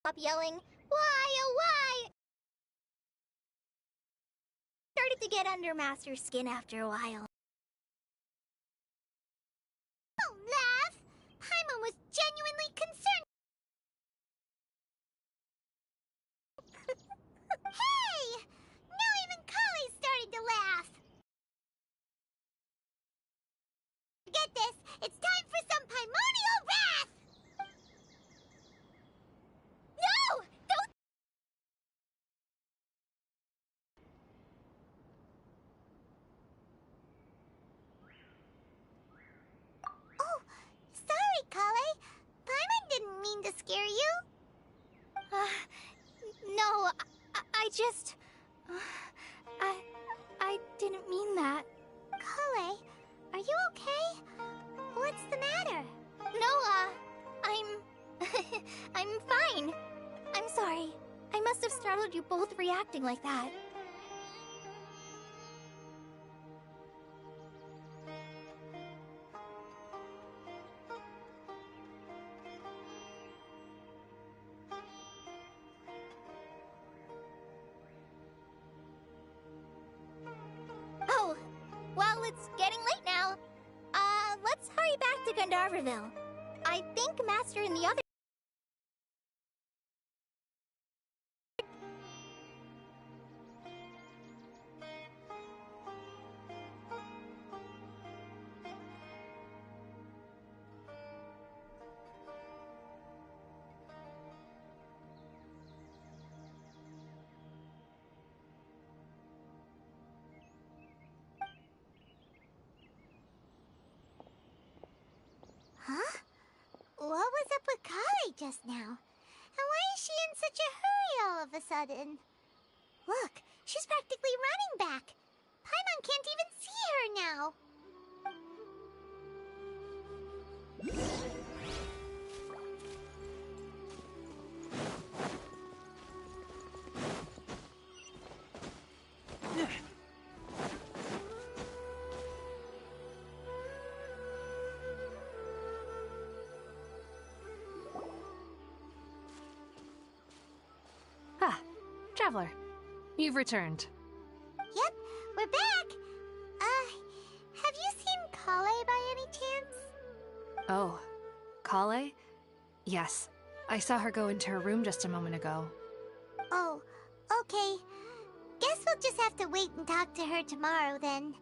Stop yelling, why, oh why? Started to get under Master's skin after a while. Don't laugh! Paimon was genuinely concerned. Hey! Now even Kali started to laugh. Get this, it's time for some Paimonial wrath! No! Don't! Oh, sorry, Kale. Paimon didn't mean to scare you. No, I just... I didn't mean that. Kale, are you okay? What's the matter? No, I'm fine. I'm sorry. I must have startled you both reacting like that. Oh, well, it's getting late now. Let's hurry back to Gandharville. I think Master and the other... Huh? What was up with Kali just now? And why is she in such a hurry all of a sudden? Look, she's practically running back. Paimon can't even see her now. Ah, Traveler, you've returned. Yep, we're back. Have you seen Kale by any chance? Oh, Kale? Yes, I saw her go into her room just a moment ago. Oh, okay. Guess we'll just have to wait and talk to her tomorrow then.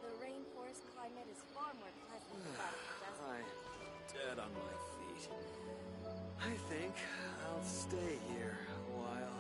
The rainforest climate is far more pleasant than that of the desert. I'm dead on my feet. I think I'll stay here a while.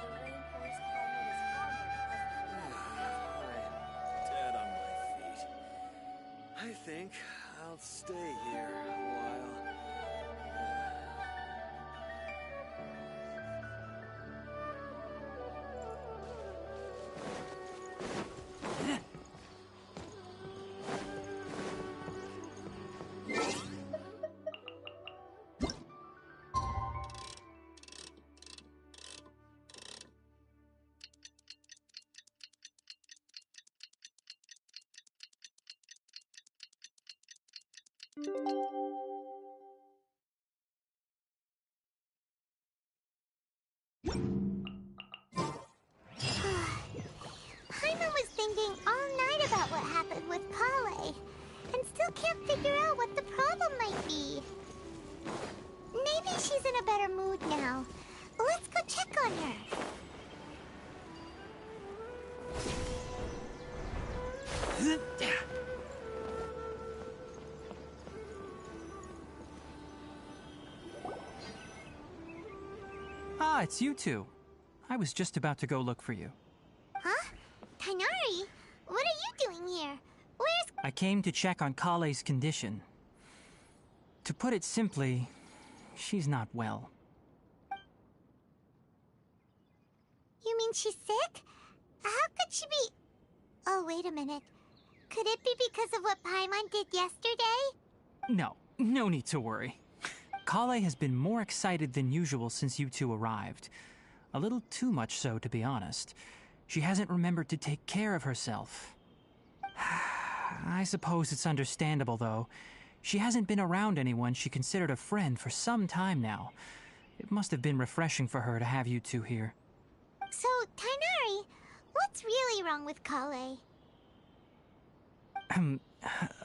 The rainforest climate is far more pleasant than that of the desert. I'm dead on my feet. I think I'll stay here a while. Paimon was thinking all night about what happened with Kale, and still can't figure out what the problem might be. Maybe she's in a better mood now. Let's go check on her. Ah, it's you two. I was just about to go look for you. Huh? Tainari? What are you doing here? Where's I came to check on Kale's condition. To put it simply, she's not well. You mean she's sick? How could she be... Oh, wait a minute. Could it be because of what Paimon did yesterday? No need to worry. Kale has been more excited than usual since you two arrived. A little too much so, to be honest. She hasn't remembered to take care of herself. I suppose it's understandable, though. She hasn't been around anyone she considered a friend for some time now. It must have been refreshing for her to have you two here. So, Tainari, what's really wrong with Kale?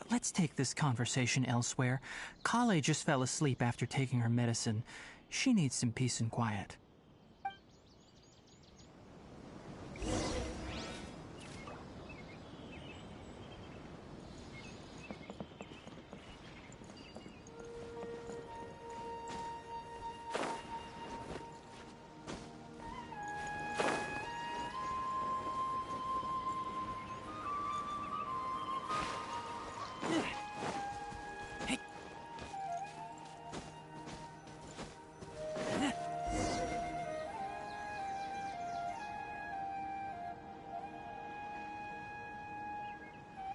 Let's take this conversation elsewhere. Kale just fell asleep after taking her medicine. She needs some peace and quiet.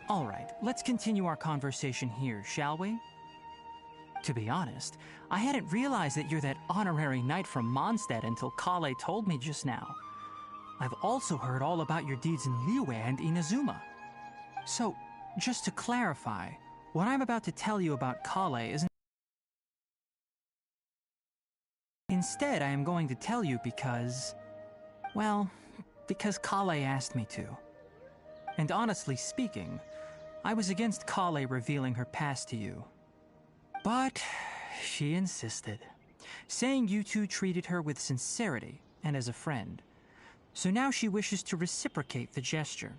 All right, let's continue our conversation here, shall we? To be honest, I hadn't realized that you're that honorary knight from Mondstadt until Kale told me just now. I've also heard all about your deeds in Liyue and Inazuma. So, just to clarify, what I'm about to tell you about Kale isn't... Instead, I am going to tell you because... well, because Kale asked me to. And honestly speaking, I was against Kale revealing her past to you. But she insisted, saying you two treated her with sincerity and as a friend. So now she wishes to reciprocate the gesture.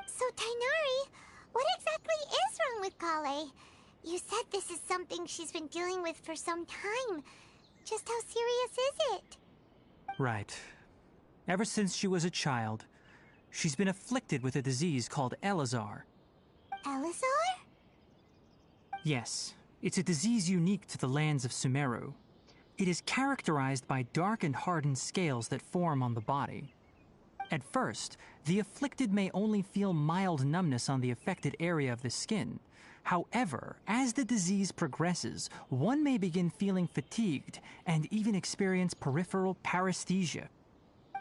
So, Tainari, what exactly is wrong with Kale? You said this is something she's been dealing with for some time. Just how serious is it? Right. Ever since she was a child, she's been afflicted with a disease called Elazar. Elazar? Yes, it's a disease unique to the lands of Sumeru. It is characterized by dark and hardened scales that form on the body. At first, the afflicted may only feel mild numbness on the affected area of the skin. However, as the disease progresses, one may begin feeling fatigued and even experience peripheral paresthesia.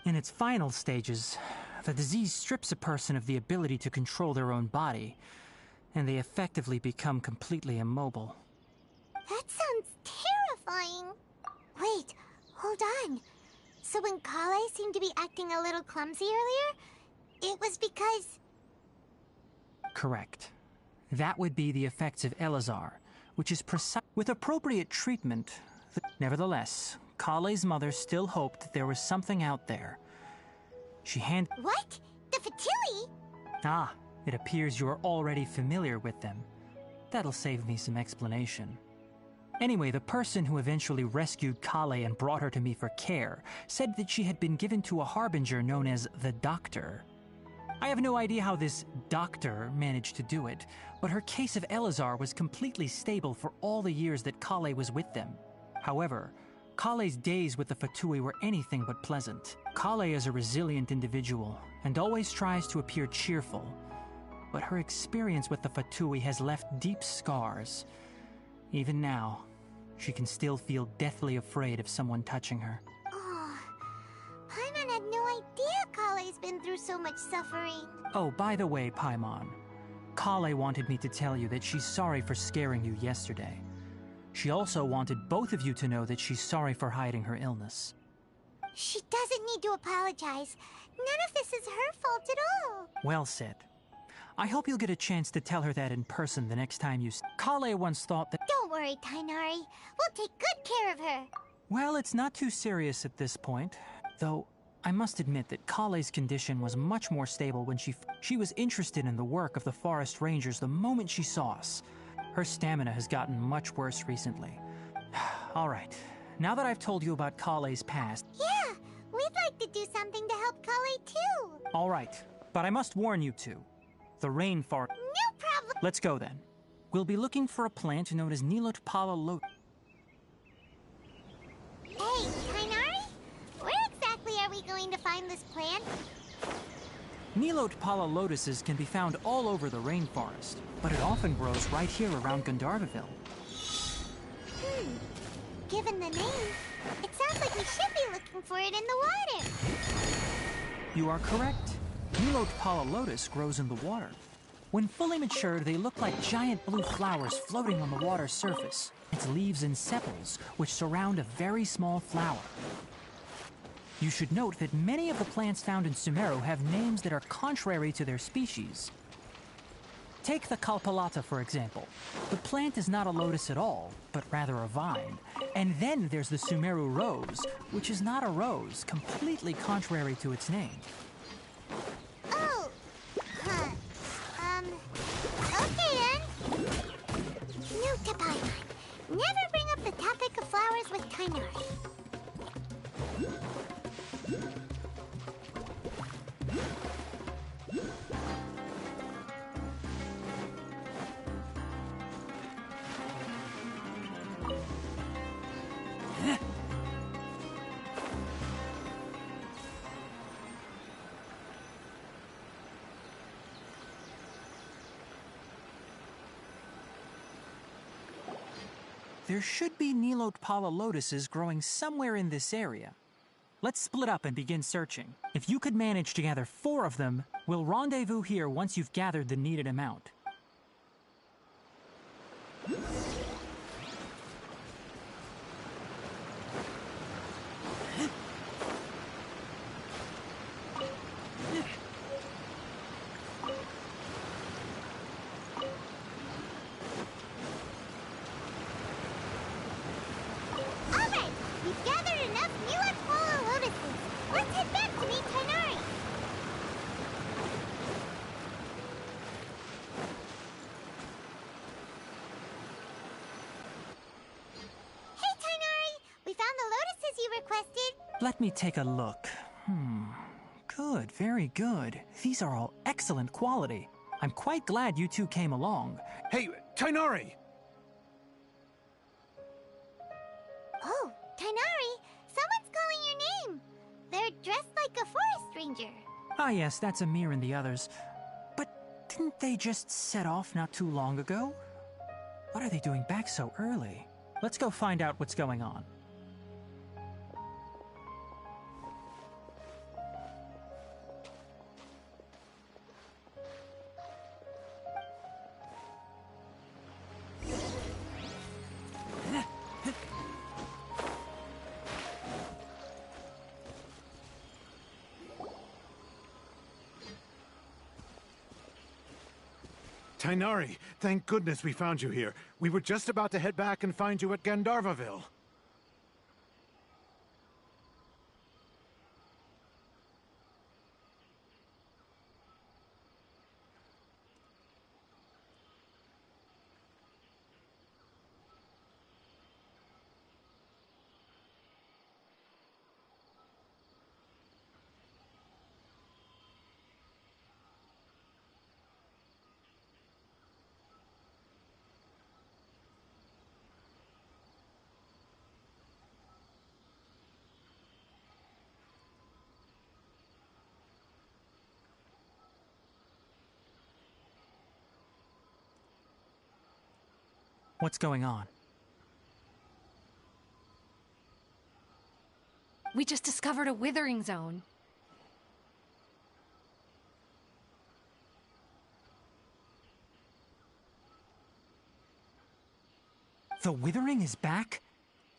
In its final stages, the disease strips a person of the ability to control their own body, and they effectively become completely immobile. That sounds terrifying. Wait, hold on. So when Kale seemed to be acting a little clumsy earlier, it was because... Correct. That would be the effects of Elazar, which is precise. With appropriate treatment, nevertheless, Kale's mother still hoped that there was something out there. She What? The Fatui? Ah, it appears you are already familiar with them. That'll save me some explanation. Anyway, the person who eventually rescued Kale and brought her to me for care said that she had been given to a harbinger known as the Doctor. I have no idea how this doctor managed to do it, but her case of Elazar was completely stable for all the years that Kale was with them. However, Kale's days with the Fatui were anything but pleasant. Kale is a resilient individual and always tries to appear cheerful, but her experience with the Fatui has left deep scars. Even now, she can still feel deathly afraid of someone touching her. Oh, Paimon had no idea Kale's been through so much suffering. Oh, by the way, Paimon, Kale wanted me to tell you that she's sorry for scaring you yesterday. She also wanted both of you to know that she's sorry for hiding her illness. She doesn't need to apologize. None of this is her fault at all. Well said. I hope you'll get a chance to tell her that in person the next time you... Kale once thought that... Don't worry, Tainari. We'll take good care of her. Well, it's not too serious at this point. Though, I must admit that Kale's condition was much more stable when she was interested in the work of the forest rangers the moment she saw us. Her stamina has gotten much worse recently. All right, now that I've told you about Kale's past... Yeah, we'd like to do something to help Kale too. All right, but I must warn you two. The rainforest... No problem. Let's go then. We'll be looking for a plant known as Nilotpala lotus. Hey, Kainari? Where exactly are we going to find this plant? Nilotpala lotuses can be found all over the rainforest, but it often grows right here around Gandharvaville. Given the name, it sounds like we should be looking for it in the water. You are correct. Nilotpala lotus grows in the water. When fully matured, they look like giant blue flowers floating on the water's surface. Its leaves and sepals, which surround a very small flower. You should note that many of the plants found in Sumeru have names that are contrary to their species. Take the Kalpalata, for example. The plant is not a lotus at all, but rather a vine. And then there's the Sumeru rose, which is not a rose, completely contrary to its name. Oh, huh. Okay then. New tip I learned. Never bring up the topic of flowers with Kainari. There should be Nilotpala lotuses growing somewhere in this area. Let's split up and begin searching. If you could manage to gather 4 of them, we'll rendezvous here once you've gathered the needed amount. Alright, we've gathered enough Nilotpala lotuses. Let's head back to meet Kainari. Hey Kainari, we found the lotuses you requested. Let me take a look. Good, very good. These are all excellent quality. I'm quite glad you two came along. Hey, Tainari! Oh, Kainari, someone's calling your name. They're dressed like a forest ranger. Ah yes, that's Amir and the others. But didn't they just set off not too long ago? What are they doing back so early? Let's go find out what's going on. Tainari, thank goodness we found you here. We were just about to head back and find you at Gandharvaville. What's going on? We just discovered a withering zone. The withering is back?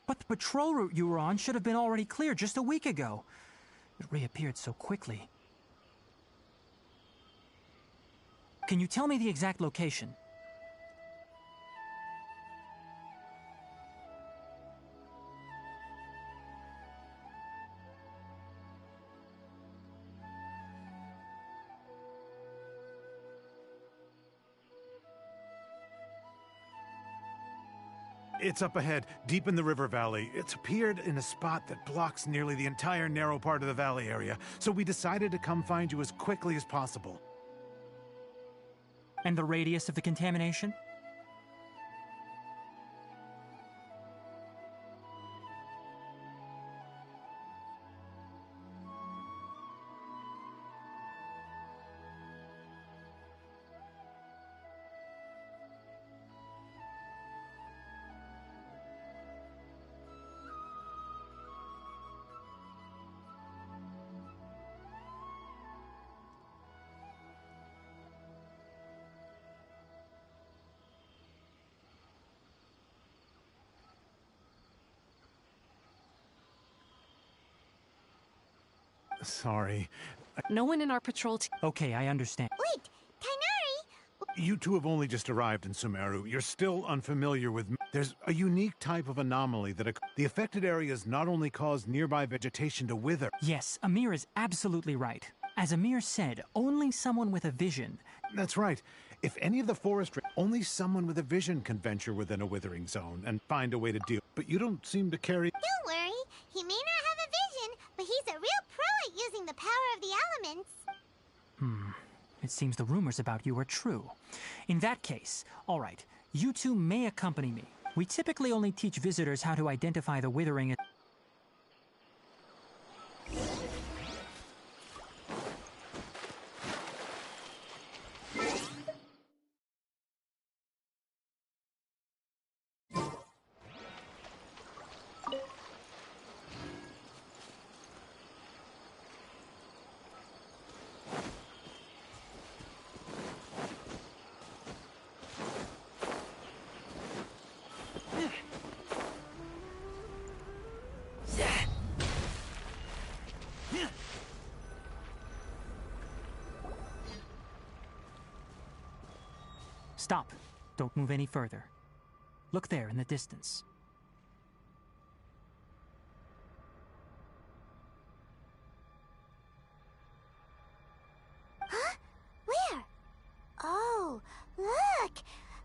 But the patrol route you were on should have been already clear just a week ago. It reappeared so quickly. Can you tell me the exact location? It's up ahead, deep in the river valley. It's appeared in a spot that blocks nearly the entire narrow part of the valley area, so we decided to come find you as quickly as possible. And the radius of the contamination? Sorry. No one in our patrol team. Okay, I understand. Wait, Kainari! You two have only just arrived in Sumeru. You're still unfamiliar with... There's a unique type of anomaly that... The affected areas not only cause nearby vegetation to wither... Yes, Amir is absolutely right. As Amir said, only someone with a vision. That's right. If any of the forest... Only someone with a vision can venture within a withering zone and find a way to deal. But you don't seem to carry... Don't worry, he may not have a vision, but he's a real pro at using the power of the elements. It seems the rumors about you are true. In that case, all right, you two may accompany me. We typically only teach visitors how to identify the withering... Stop. Don't move any further. Look there in the distance. Huh? Where? Oh, look!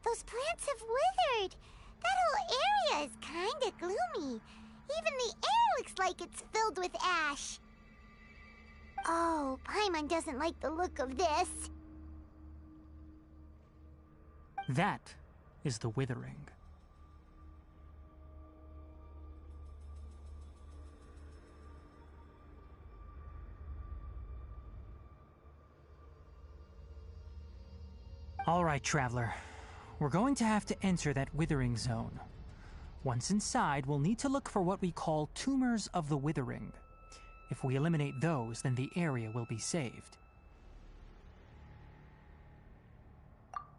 Those plants have withered! That whole area is kinda gloomy. Even the air looks like it's filled with ash. Oh, Paimon doesn't like the look of this. That is the withering. All right, traveler. We're going to have to enter that withering zone. Once inside, we'll need to look for what we call tumors of the withering. If we eliminate those, then the area will be saved.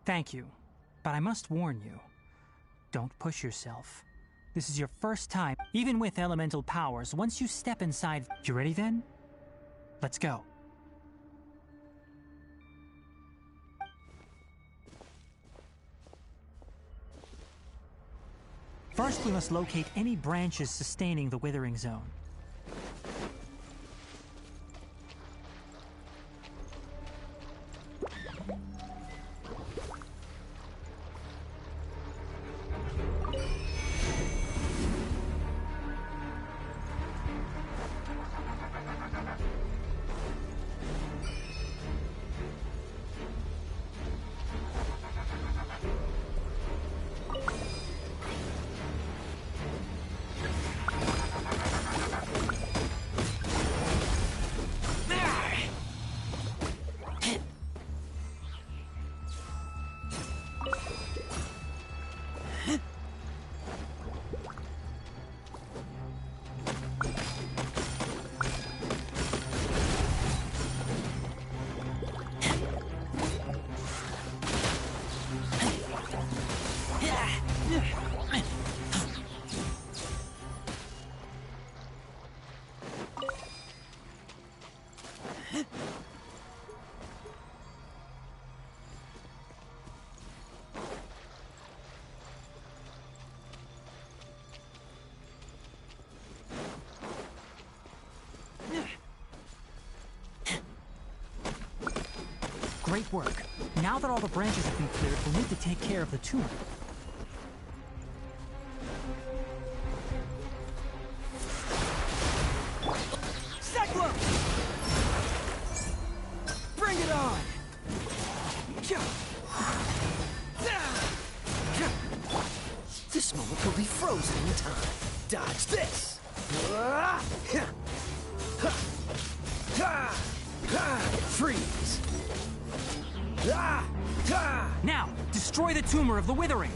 Thank you. But I must warn you, don't push yourself. This is your first time, even with elemental powers. Once you step inside... You ready then? Let's go. First, we must locate any branches sustaining the withering zone. Great work. Now that all the branches have been cleared, we'll need to take care of the tumor. Cyclone! Bring it on! Frozen time. Dodge this. Freeze. Now, destroy the tumor of the withering!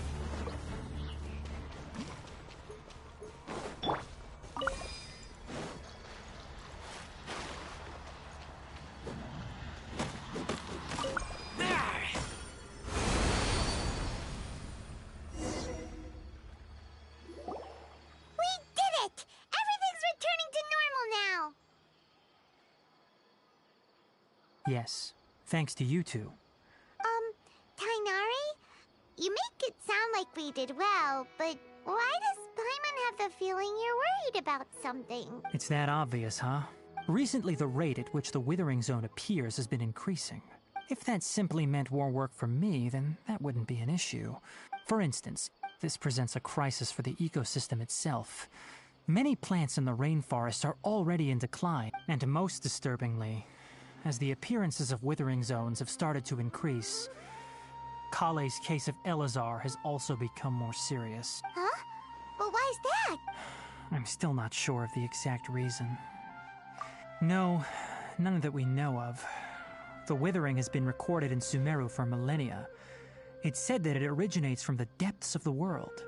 Yes, thanks to you two. Tainari? You make it sound like we did well, but why does Paimon have the feeling you're worried about something? It's that obvious, huh? Recently, the rate at which the Withering Zone appears has been increasing. If that simply meant more work for me, then that wouldn't be an issue. For instance, this presents a crisis for the ecosystem itself. Many plants in the rainforest are already in decline, and most disturbingly, as the appearances of Withering Zones have started to increase, Kale's case of Elazar has also become more serious. Huh? But why's that? I'm still not sure of the exact reason. No, none that we know of. The Withering has been recorded in Sumeru for millennia. It's said that it originates from the depths of the world.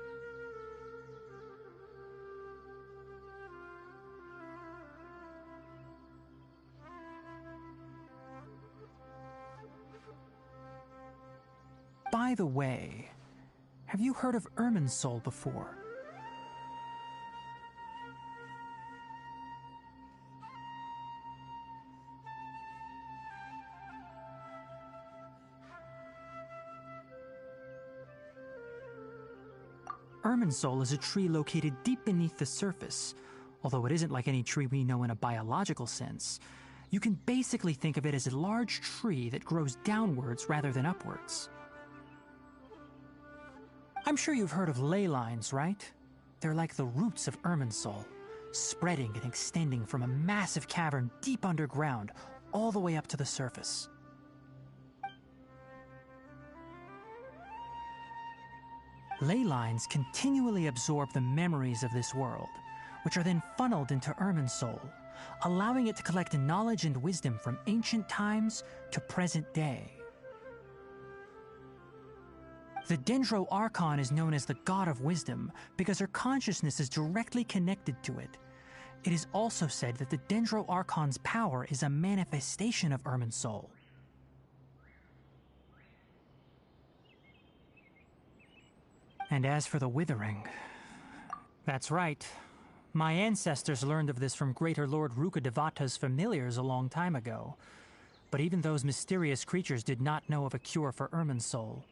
By the way, have you heard of Irminsul before? Irminsul is a tree located deep beneath the surface. Although it isn't like any tree we know in a biological sense, you can basically think of it as a large tree that grows downwards rather than upwards. I'm sure you've heard of ley lines, right? They're like the roots of Irminsul, spreading and extending from a massive cavern deep underground all the way up to the surface. Ley lines continually absorb the memories of this world, which are then funneled into Irminsul, allowing it to collect knowledge and wisdom from ancient times to present day. The Dendro Archon is known as the God of Wisdom because her consciousness is directly connected to it. It is also said that the Dendro Archon's power is a manifestation of Irminsul. And as for the Withering, that's right. My ancestors learned of this from Greater Lord Rukkhadevata's familiars a long time ago. But even those mysterious creatures did not know of a cure for Irminsul.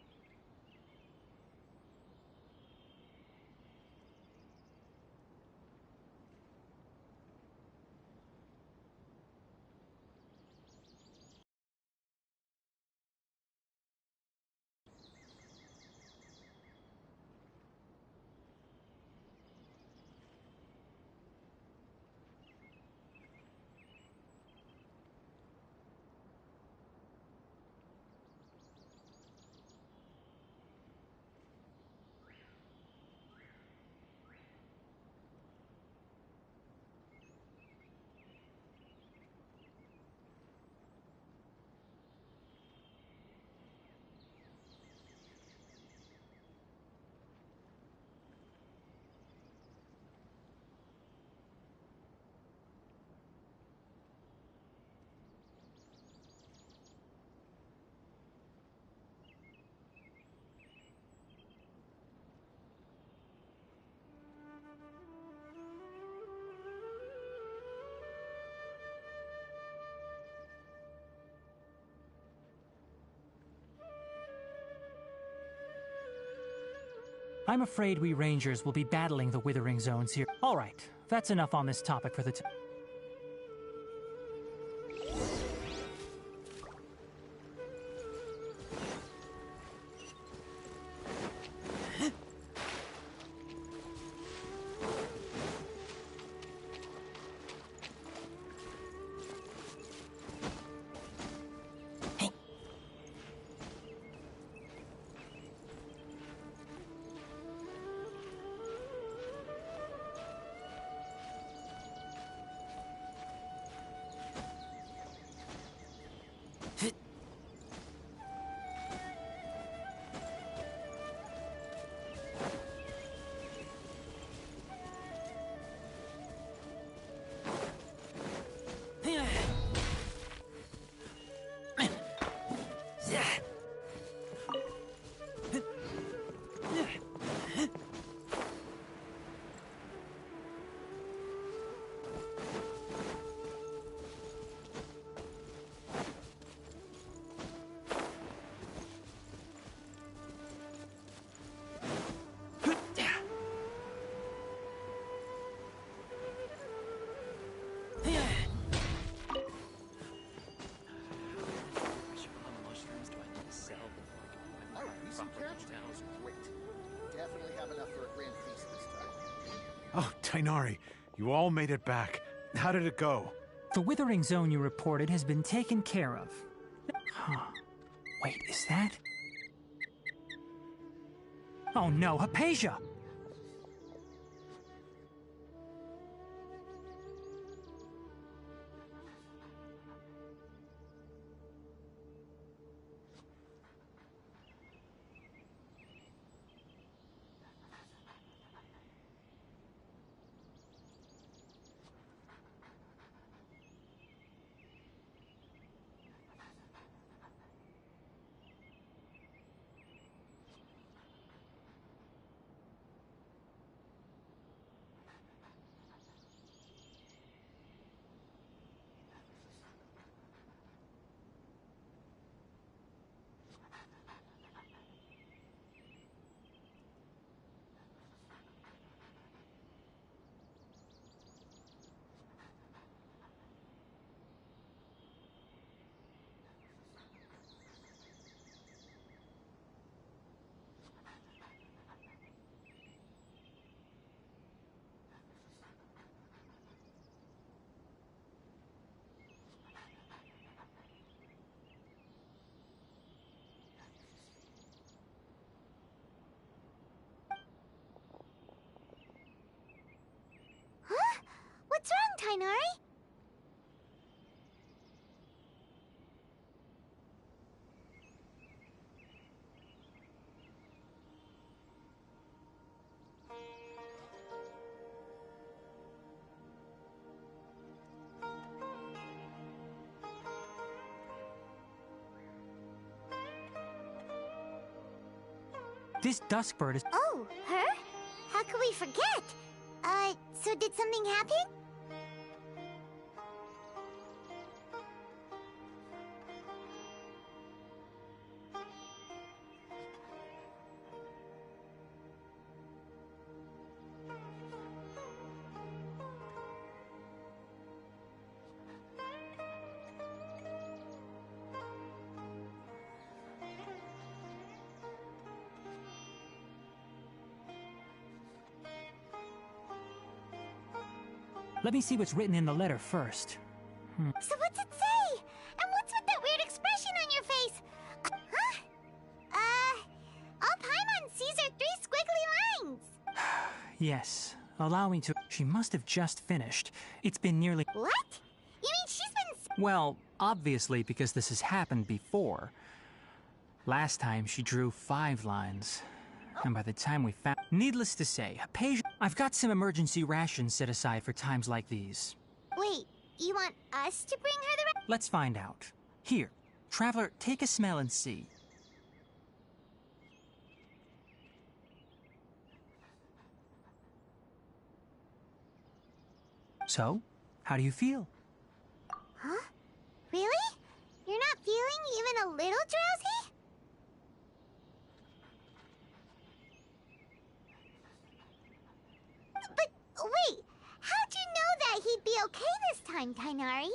I'm afraid we Rangers will be battling the Withering Zones here. All right, that's enough on this topic for the time. some carrots? Great. Definitely have enough for a grand feast this time. Oh, Tainari, you all made it back. How did it go? The withering zone you reported has been taken care of. Huh. Wait, is that? Oh no, Hypatia! Huh? What's wrong, Tainari? This duskbird is. Oh, her? How could we forget? So did something happen? Let me see what's written in the letter first. So what's it say? And what's with that weird expression on your face? Huh? All Paimon sees are 3 squiggly lines. Yes, allow me to. She must have just finished. It's been nearly. What? You mean she's been... Well, obviously, because this has happened before. Last time she drew 5 lines. And by the time we found... Needless to say, Hypatia... I've got some emergency rations set aside for times like these. Wait, you want us to bring her the... Let's find out. Here, Traveler, take a smell and see. So, how do you feel? Huh? Really? You're not feeling even a little drowsy? But wait, how'd you know that he'd be okay this time, Tainari?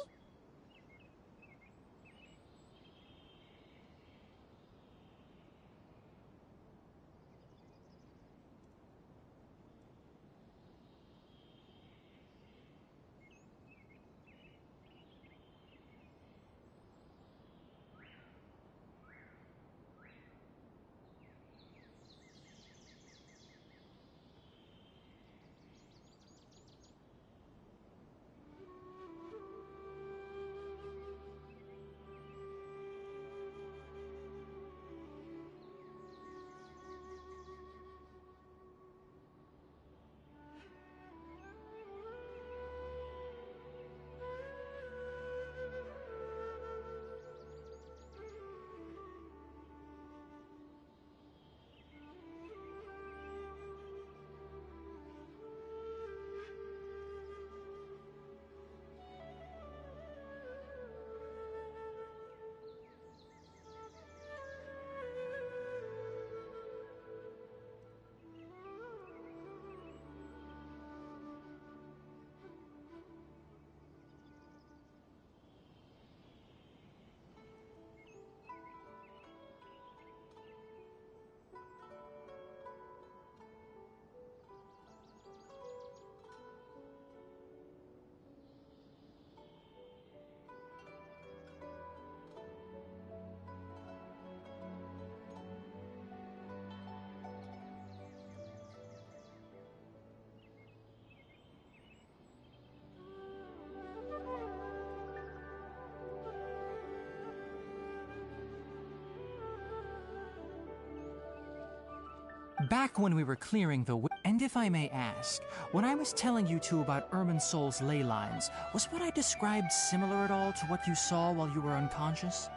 Back when we were clearing the and if I may ask, when I was telling you two about Irminsul's ley lines, was what I described similar at all to what you saw while you were unconscious?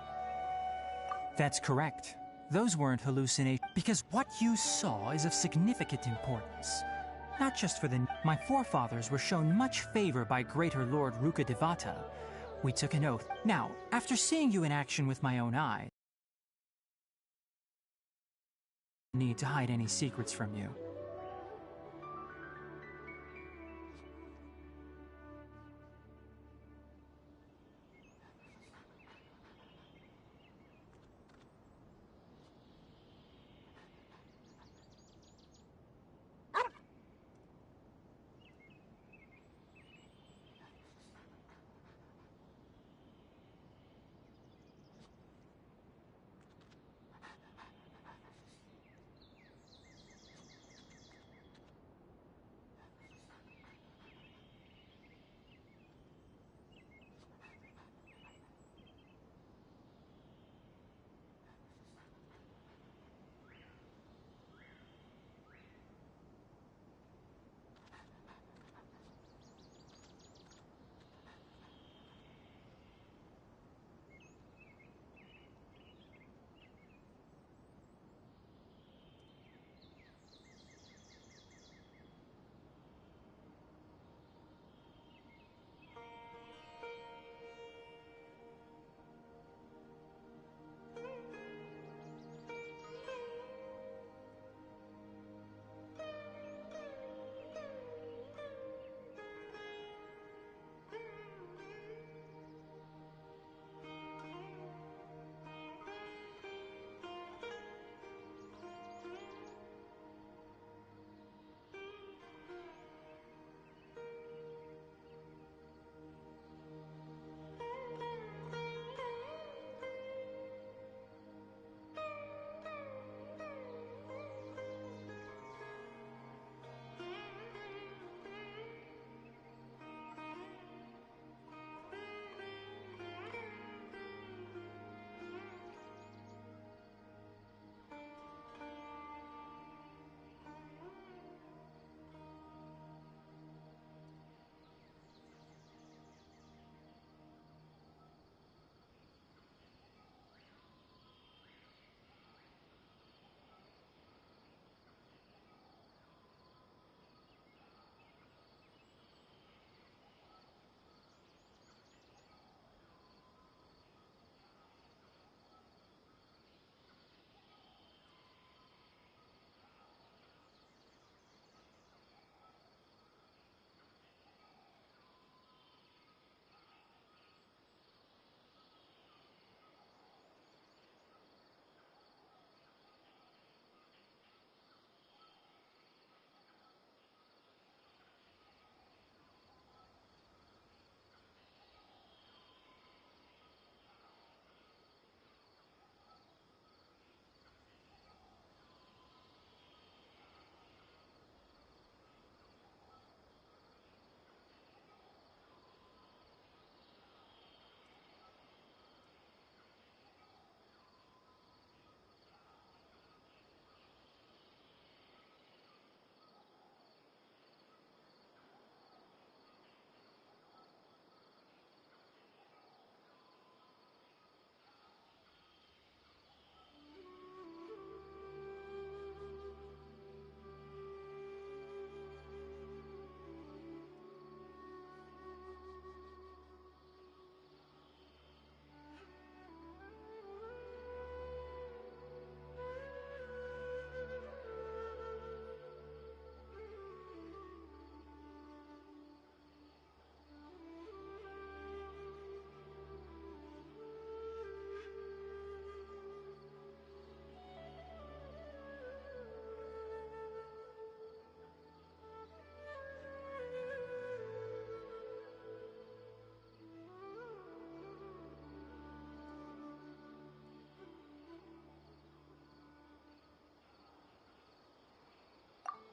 That's correct. Those weren't hallucinations, because what you saw is of significant importance. Not just for the... My forefathers were shown much favor by Greater Lord Rukkhadevata. We took an oath. Now, after seeing you in action with my own eyes, I don't need to hide any secrets from you.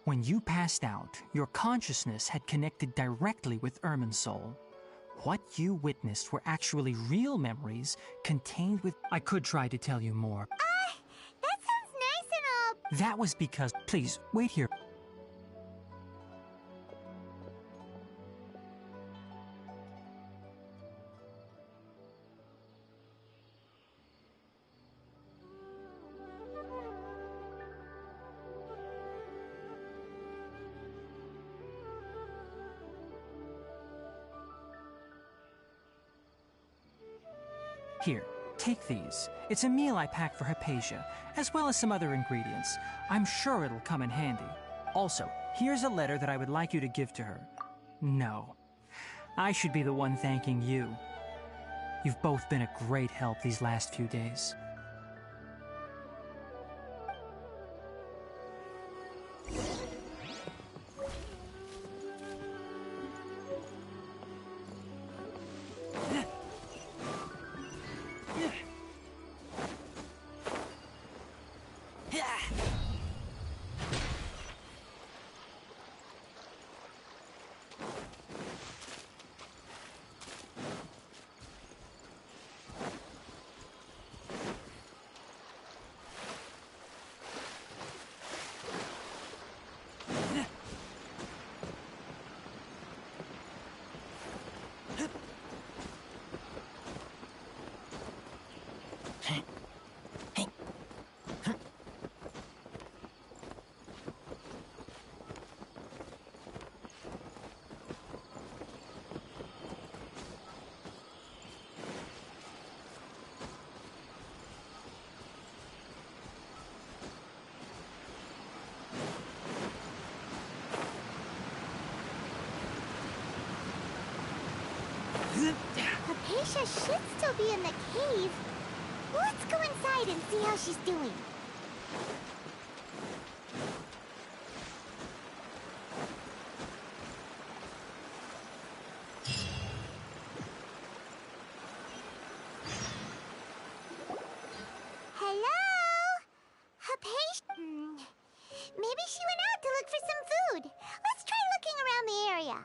When you passed out, your consciousness had connected directly with Irminsul. What you witnessed were actually real memories contained with... I could try to tell you more. That sounds nice and all, That was because... Please, wait here. Here, take these. It's a meal I packed for Hypatia, as well as some other ingredients. I'm sure it'll come in handy. Also, here's a letter that I would like you to give to her. No. I should be the one thanking you. You've both been a great help these last few days. Hypatia should still be in the cave. Let's go inside and see how she's doing. Hello? Hypatia? Maybe she went out to look for some food. Let's try looking around the area.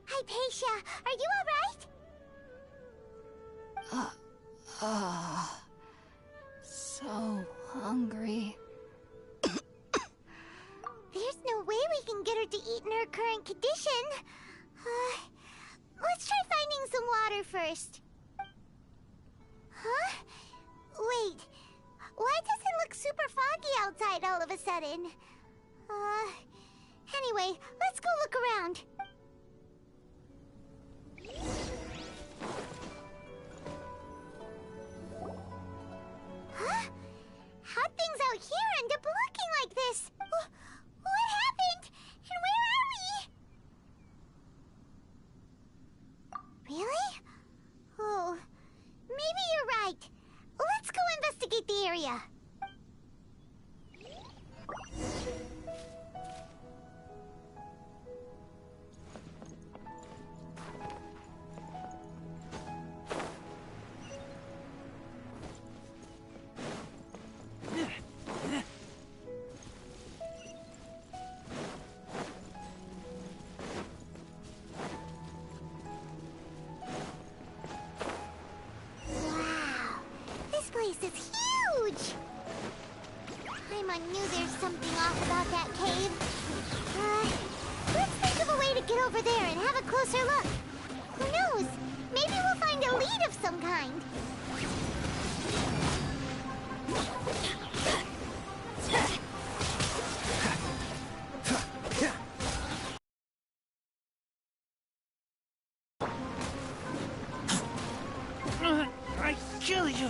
Hypatia, are you alright? So hungry. There's no way we can get her to eat in her current condition. Let's try finding some water first. Huh? a sudden. Anyway, let's go look around. Huh? How'd things out here end up looking like this? What happened? And where are we? Really? Oh, maybe you're right. Let's go investigate the area. This is huge! Paimon knew there's something off about that cave. Let's think of a way to get over there and have a closer look. Who knows? Maybe we'll find a lead of some kind. I kill you!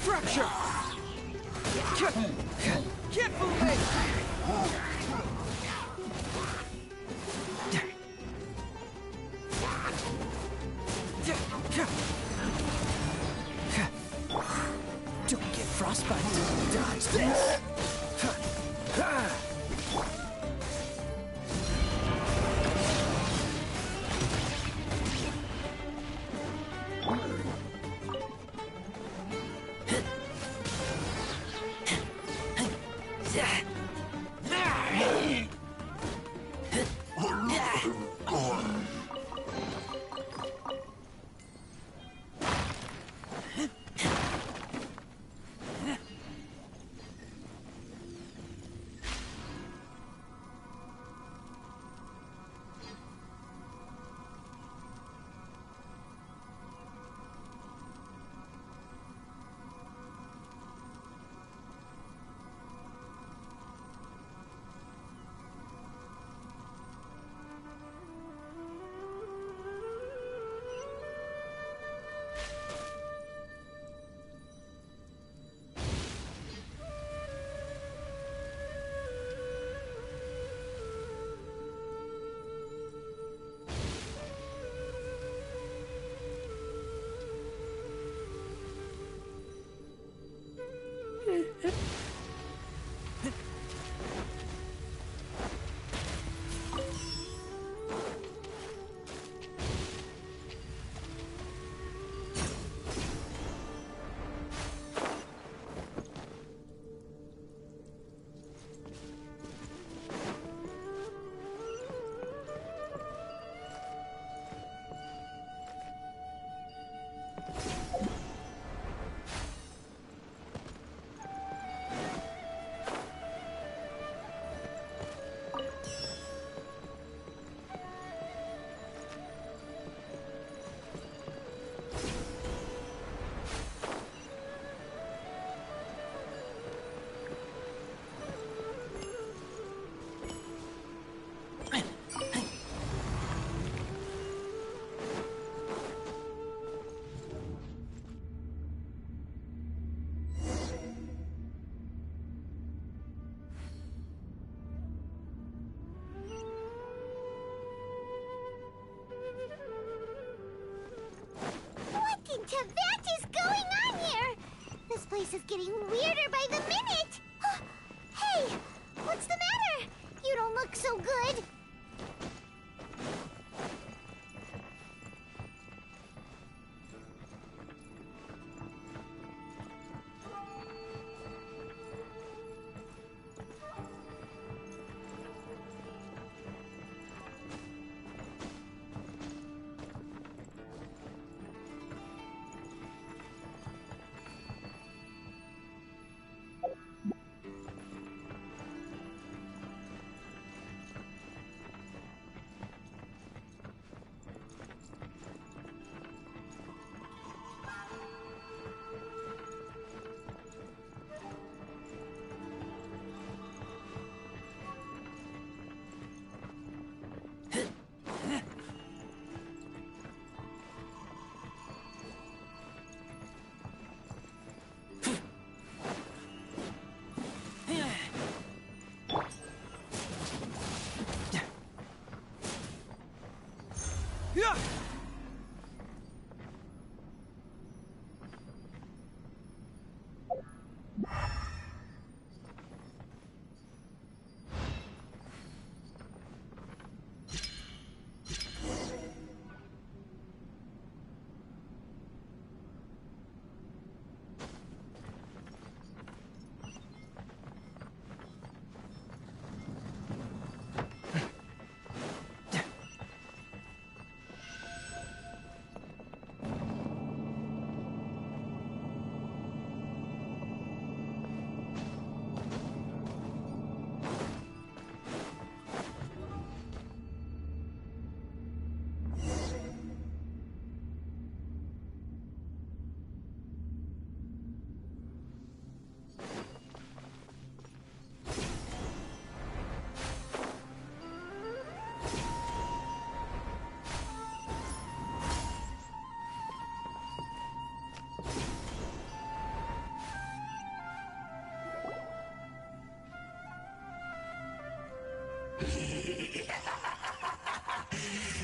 Fracture! Careful, mate! Don't get frostbite till he dies, this! What is going on here? This place is getting weirder by the minute. Hey, what's the matter? You don't look so good.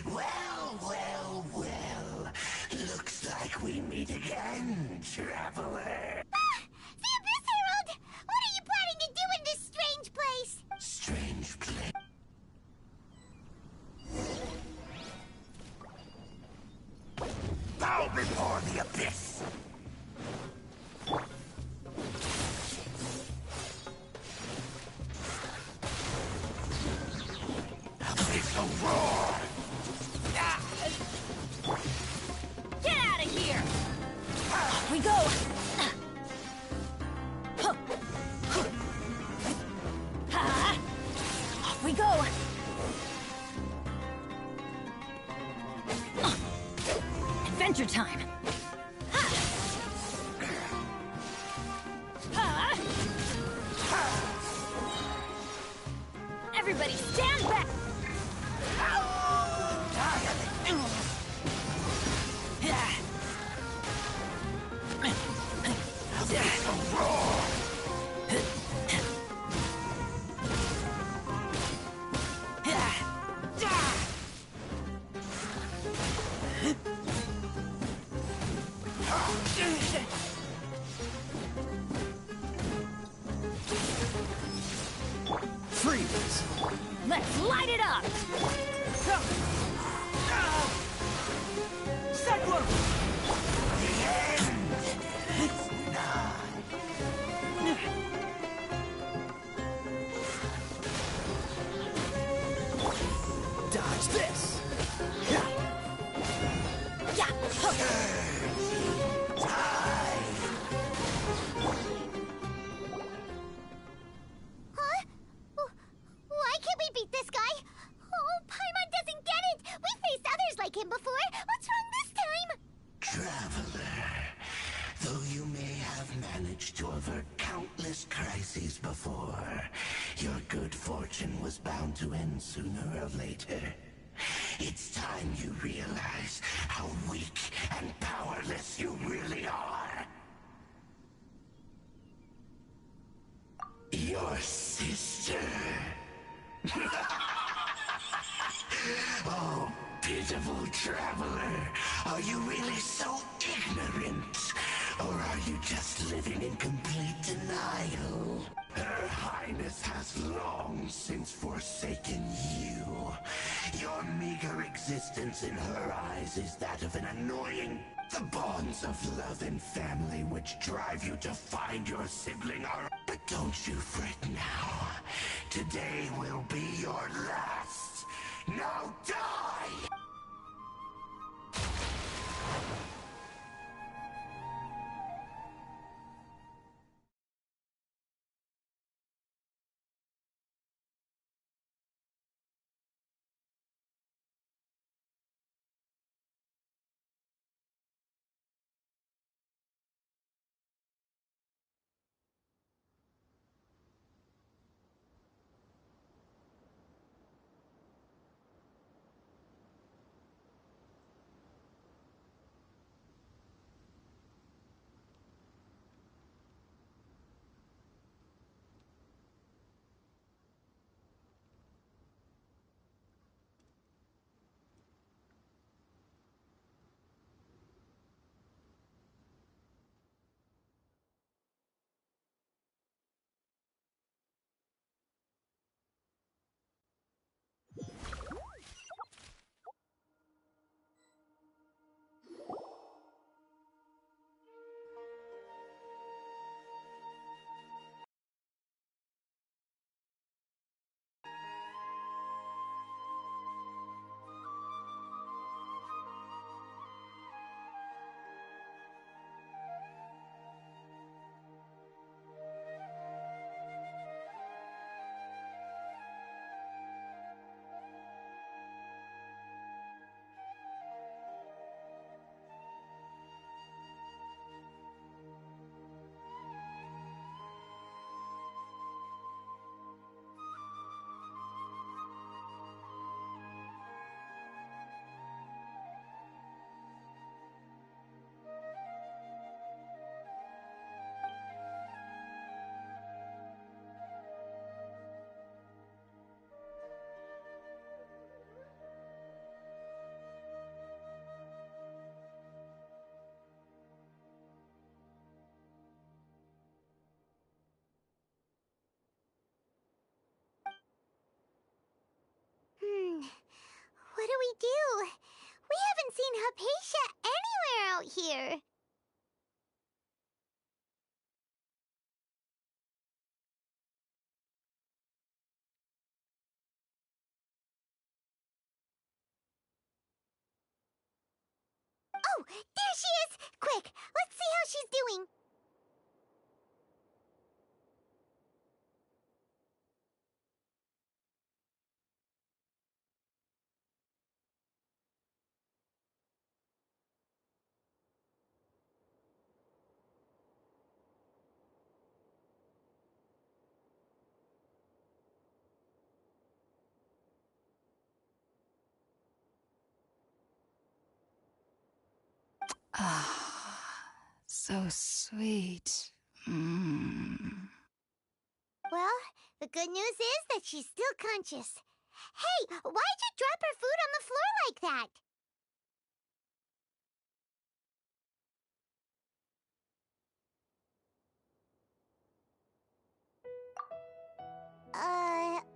Well, well, well. Looks like we meet again, traveler. The Abyss Herald! What are you planning to do in this strange place? Strange place. Bow before the abyss! It's a roar! Get out of here! Off we go! Off we go! Adventure time! Everybody stand back! Freeze! Let's light it up! Cyclone! Dodge this! Huh? Why can't we beat this guy? Oh, Paimon doesn't get it! We faced others like him before! What's wrong this time? Traveler, though you may have managed to avert countless crises before, your good fortune was bound to end sooner or later. It's time you realize how weak and powerless you really are. Your sister. Oh, pitiful traveler. Are you really so ignorant? Or are you just living in complete denial? Her Highness has long since forsaken you. Your meager existence in her eyes is that of an annoying... The bonds of love and family which drive you to find your sibling are... But don't you fret now. Today will be your last. Now die! do? We haven't seen Hypatia anywhere out here. Oh, there she is! Quick, let's see how she's doing. Ah, so sweet. Mm. Well, the good news is that she's still conscious. Hey, why'd you drop her food on the floor like that?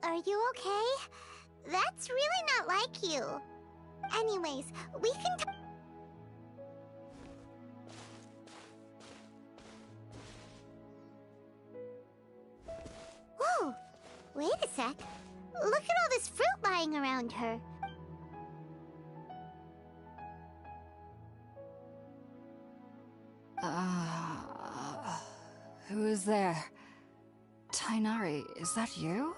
Are you okay? That's really not like you. Anyways, we can Whoa! Wait a sec. Look at all this fruit lying around her. Who is there? Tainari, is that you?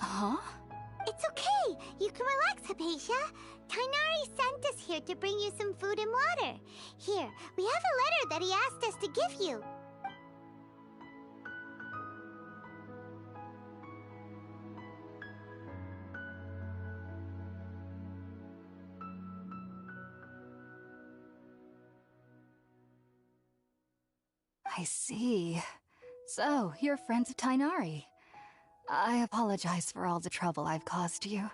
Huh? It's okay. You can relax, Hypatia. Tainari sent us here to bring you some food and water. Here, we have a letter that he asked us to give you. I see. So, you're friends of Tainari. I apologize for all the trouble I've caused you.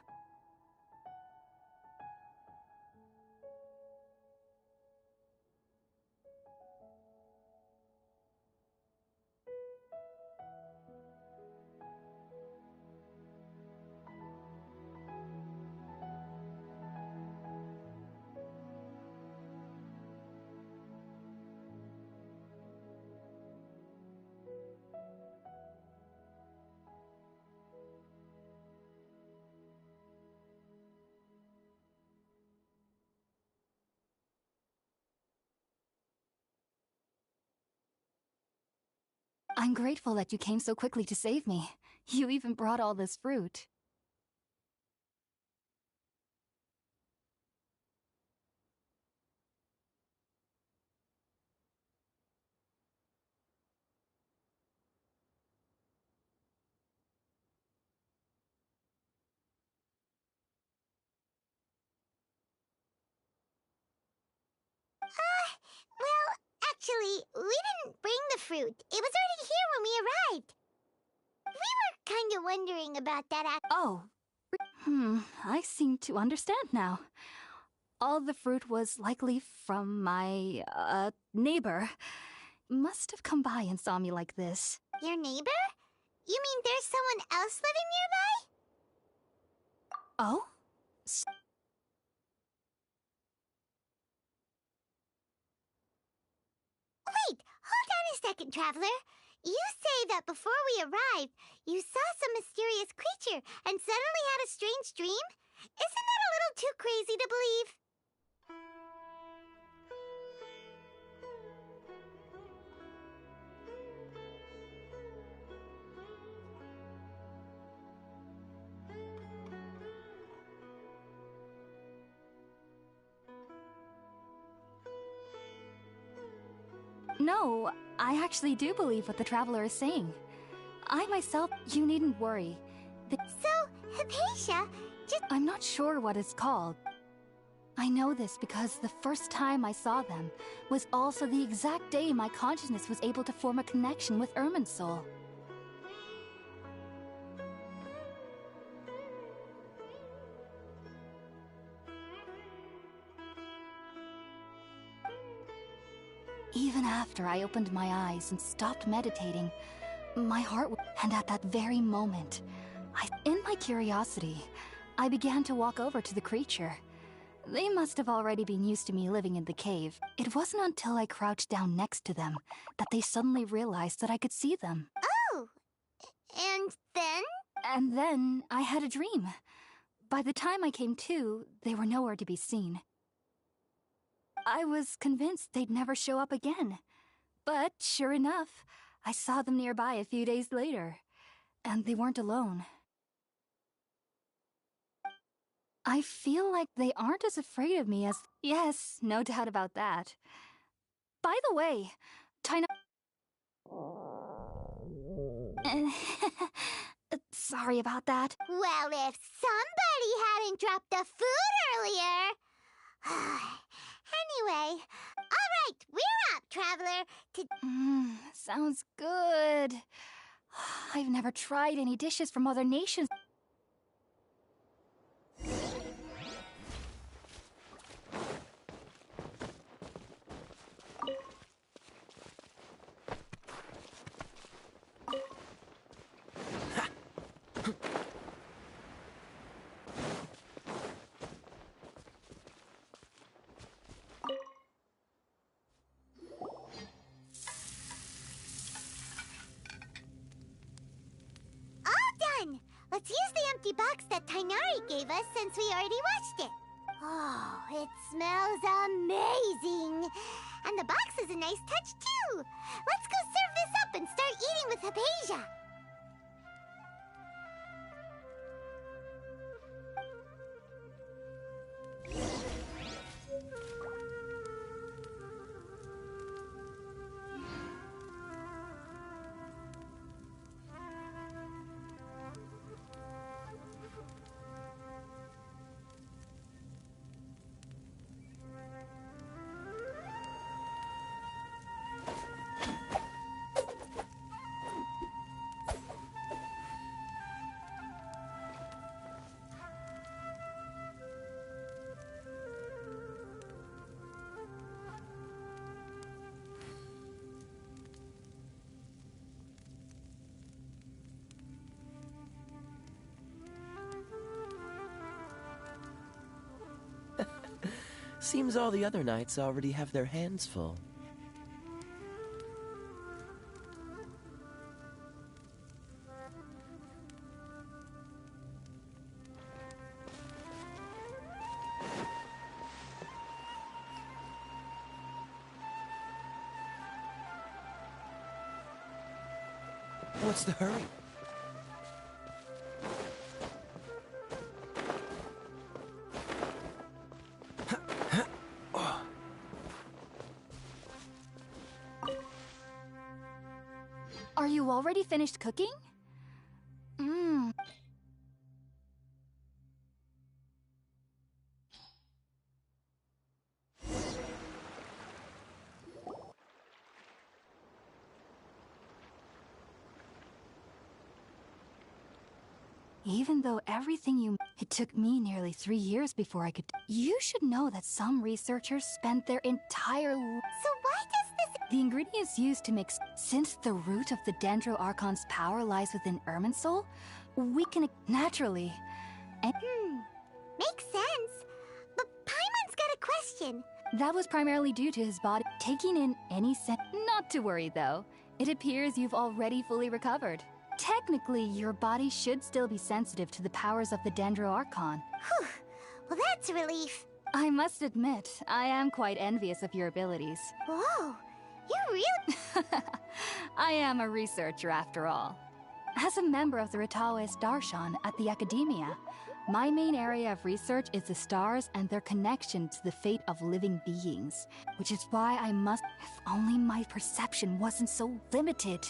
I'm grateful that you came so quickly to save me. You even brought all this fruit. Well, actually, we didn't bring the fruit. It was already here when we arrived. We were kind of wondering about that Oh. I seem to understand now. All the fruit was likely from my, neighbor. Must have come by and saw me like this. Your neighbor? You mean there's someone else living nearby? Oh? Wait, hold on a second, Traveler. You say that before we arrived, you saw some mysterious creature and suddenly had a strange dream? Isn't that a little too crazy to believe? No, I actually do believe what the Traveler is saying. I myself, you needn't worry. So, Hypatia, I'm not sure what it's called. I know this because the first time I saw them was also the exact day my consciousness was able to form a connection with Irminsul. Even after I opened my eyes and stopped meditating, my heart And at that very moment, in my curiosity, I began to walk over to the creature. They must have already been used to me living in the cave. It wasn't until I crouched down next to them that they suddenly realized that I could see them. Oh, and then? And then I had a dream. By the time I came to, they were nowhere to be seen. I was convinced they'd never show up again. But sure enough, I saw them nearby a few days later. And they weren't alone. I feel like they aren't as afraid of me as... Yes, no doubt about that. By the way, Tina... Sorry about that. Well, if somebody hadn't dropped the food earlier... Anyway, alright, we're up, traveler. Sounds good. I've never tried any dishes from other nations. Let's use the empty box that Tainari gave us since we already watched it. Oh, it smells amazing. And the box is a nice touch, too. Let's go serve this up and start eating with Hypatia. Seems all the other knights already have their hands full. What's the hurry? Are you already finished cooking? Even though everything it took me nearly 3 years before I could... You should know that some researchers spent their entire... So why does this... The ingredients used to mix... Since the root of the Dendro-Archon's power lies within Irminsul, we can... Naturally. And... Makes sense. But Paimon's got a question. That was primarily due to his body taking in any scent... Not to worry, though. It appears you've already fully recovered. Technically, your body should still be sensitive to the powers of the Dendro-Archon. Whew. Well, that's a relief. I must admit, I am quite envious of your abilities. Whoa, you really... I am a researcher, after all. As a member of the Ritawe Darshan at the Academia, my main area of research is the stars and their connection to the fate of living beings, which is why I must... If only my perception wasn't so limited.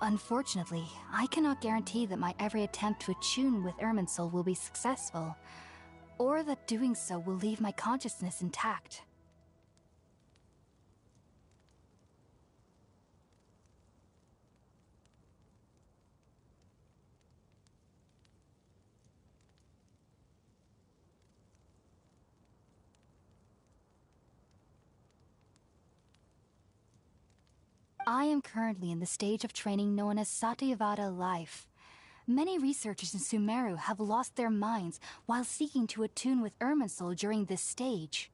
Unfortunately, I cannot guarantee that my every attempt to attune with Irminsul will be successful, or that doing so will leave my consciousness intact. I am currently in the stage of training known as Satyavada life. Many researchers in Sumeru have lost their minds while seeking to attune with Irminsul during this stage.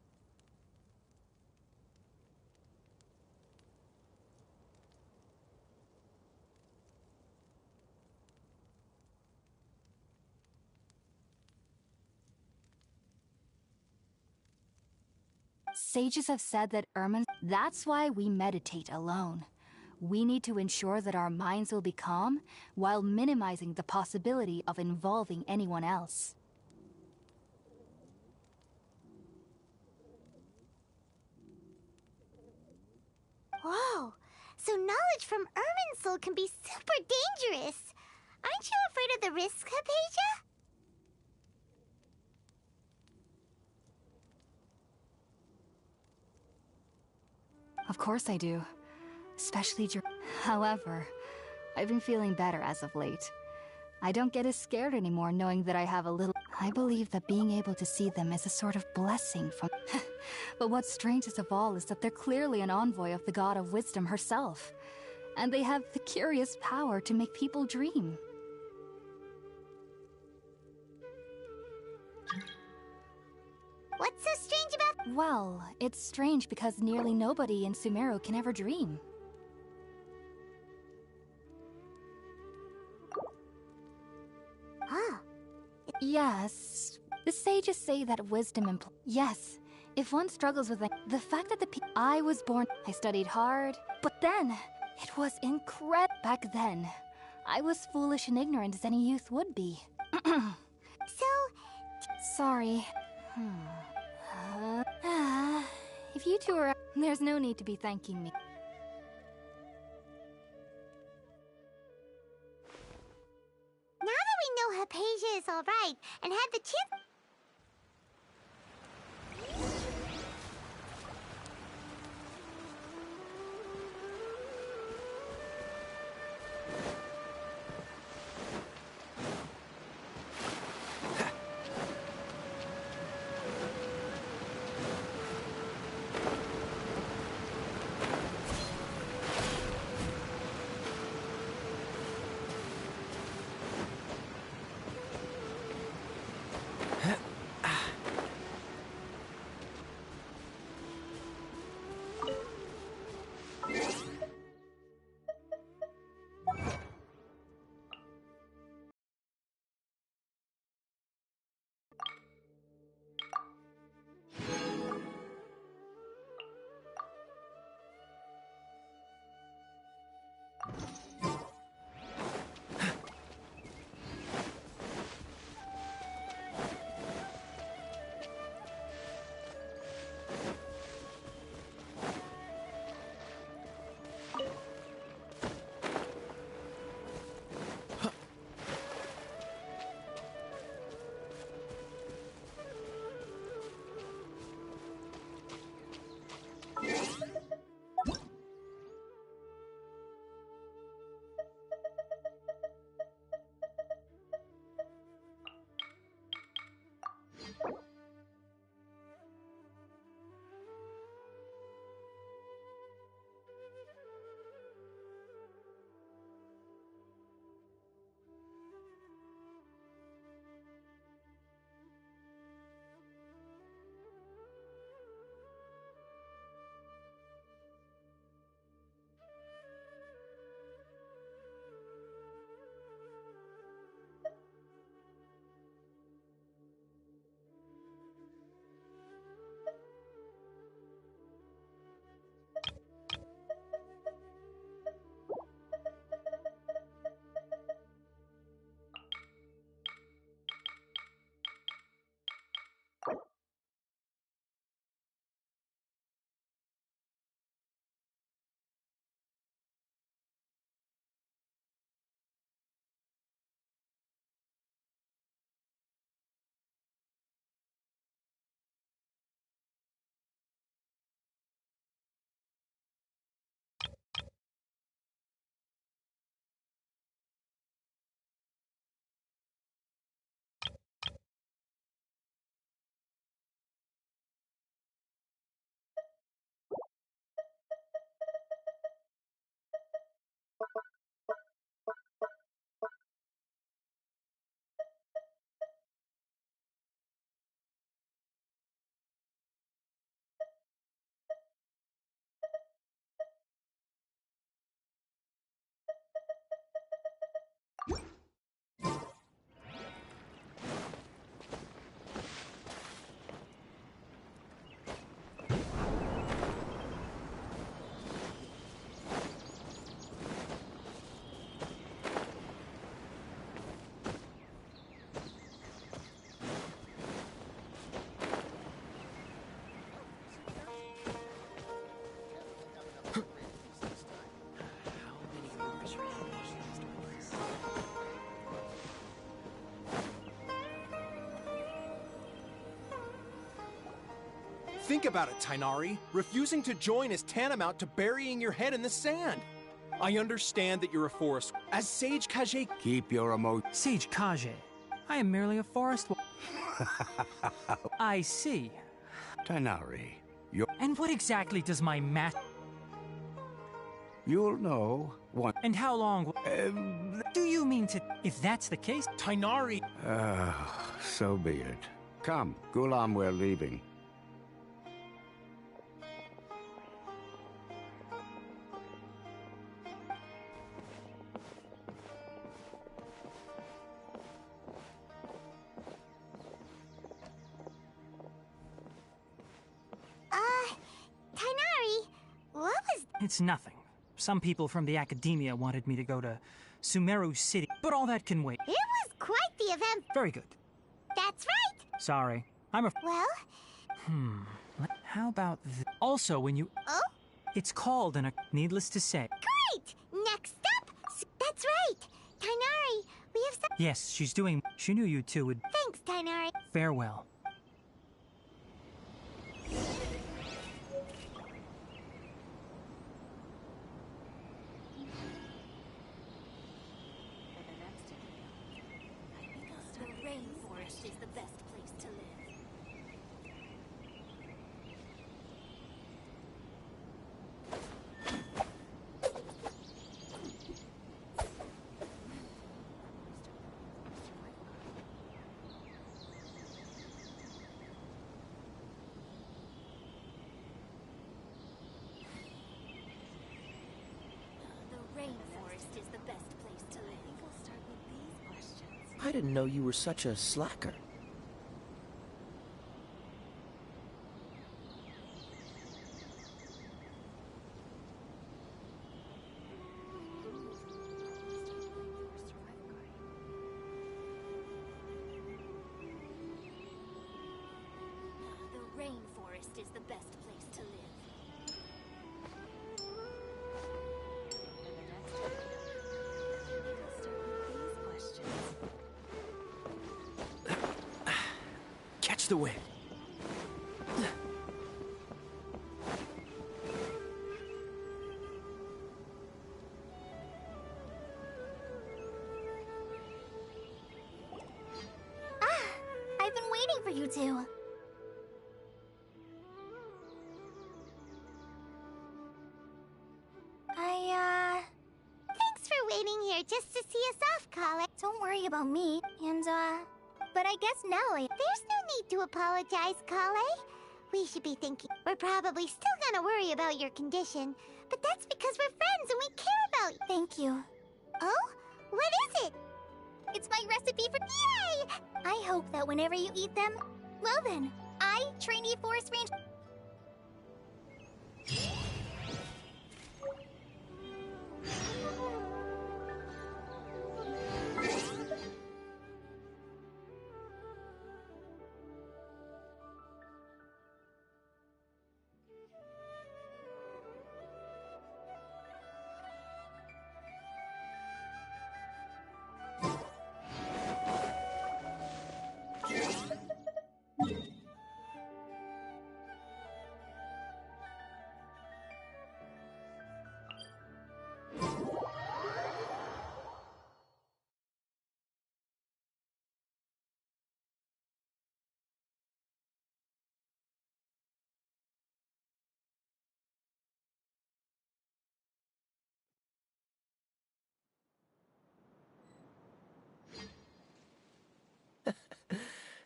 Sages have said that that's why we meditate alone. We need to ensure that our minds will be calm while minimizing the possibility of involving anyone else. Whoa! So knowledge from Irminsul can be super dangerous! Aren't you afraid of the risks, Hypatia? Of course I do. Especially during... However, I've been feeling better as of late. I don't get as scared anymore knowing that I have a little... I believe that being able to see them is a sort of blessing from... But what's strangest of all is that they're clearly an envoy of the God of Wisdom herself. And they have the curious power to make people dream. What's so strange about... Well, it's strange because nearly nobody in Sumeru can ever dream. Huh. Yes. The sages say that wisdom Yes. If one struggles with the fact that I was born... I studied hard. But then, it was incredible. Back then, I was foolish and ignorant as any youth would be. So... Sorry. If you two are... There's no need to be thanking me. Now that we know Hypatia is alright and had the chance... Think about it, Tainari. Refusing to join is tantamount to burying your head in the sand. I understand that you're a forest. As Sage Kage... Keep your Sage Kage. I am merely a forest I see. Tainari, you're... And what exactly does my You'll know what... And how long... do you mean to... If that's the case... Tainari... so be it. Come, Gulam, we're leaving. Tainari, what was... It's nothing. Some people from the academia wanted me to go to Sumeru City, but all that can wait. It was quite the event. Very good. That's right. Sorry. I'm a... Well? How about also, when you... Oh? It's called needless to say. Great! Next up! That's right! Tainari, we have some... Yes, she's doing... She knew you two would... Thanks, Tainari. Farewell. The rainforest is the best place to live. The rainforest is the best place to live. I think I'll start with these questions. I didn't know you were such a slacker. The rainforest is the best place to live. Catch the wind. I've been waiting for you two. Thanks for waiting here just to see us off, Kale. Don't worry about me. And, but I guess now There's no need to apologize, Kale. We should be thinking... We're probably still gonna worry about your condition, but that's because we're friends and we care about you. Thank you. Oh? What is it? It's my recipe for... Yay! I hope that whenever you eat them... Well then, I, trainee forest ranger...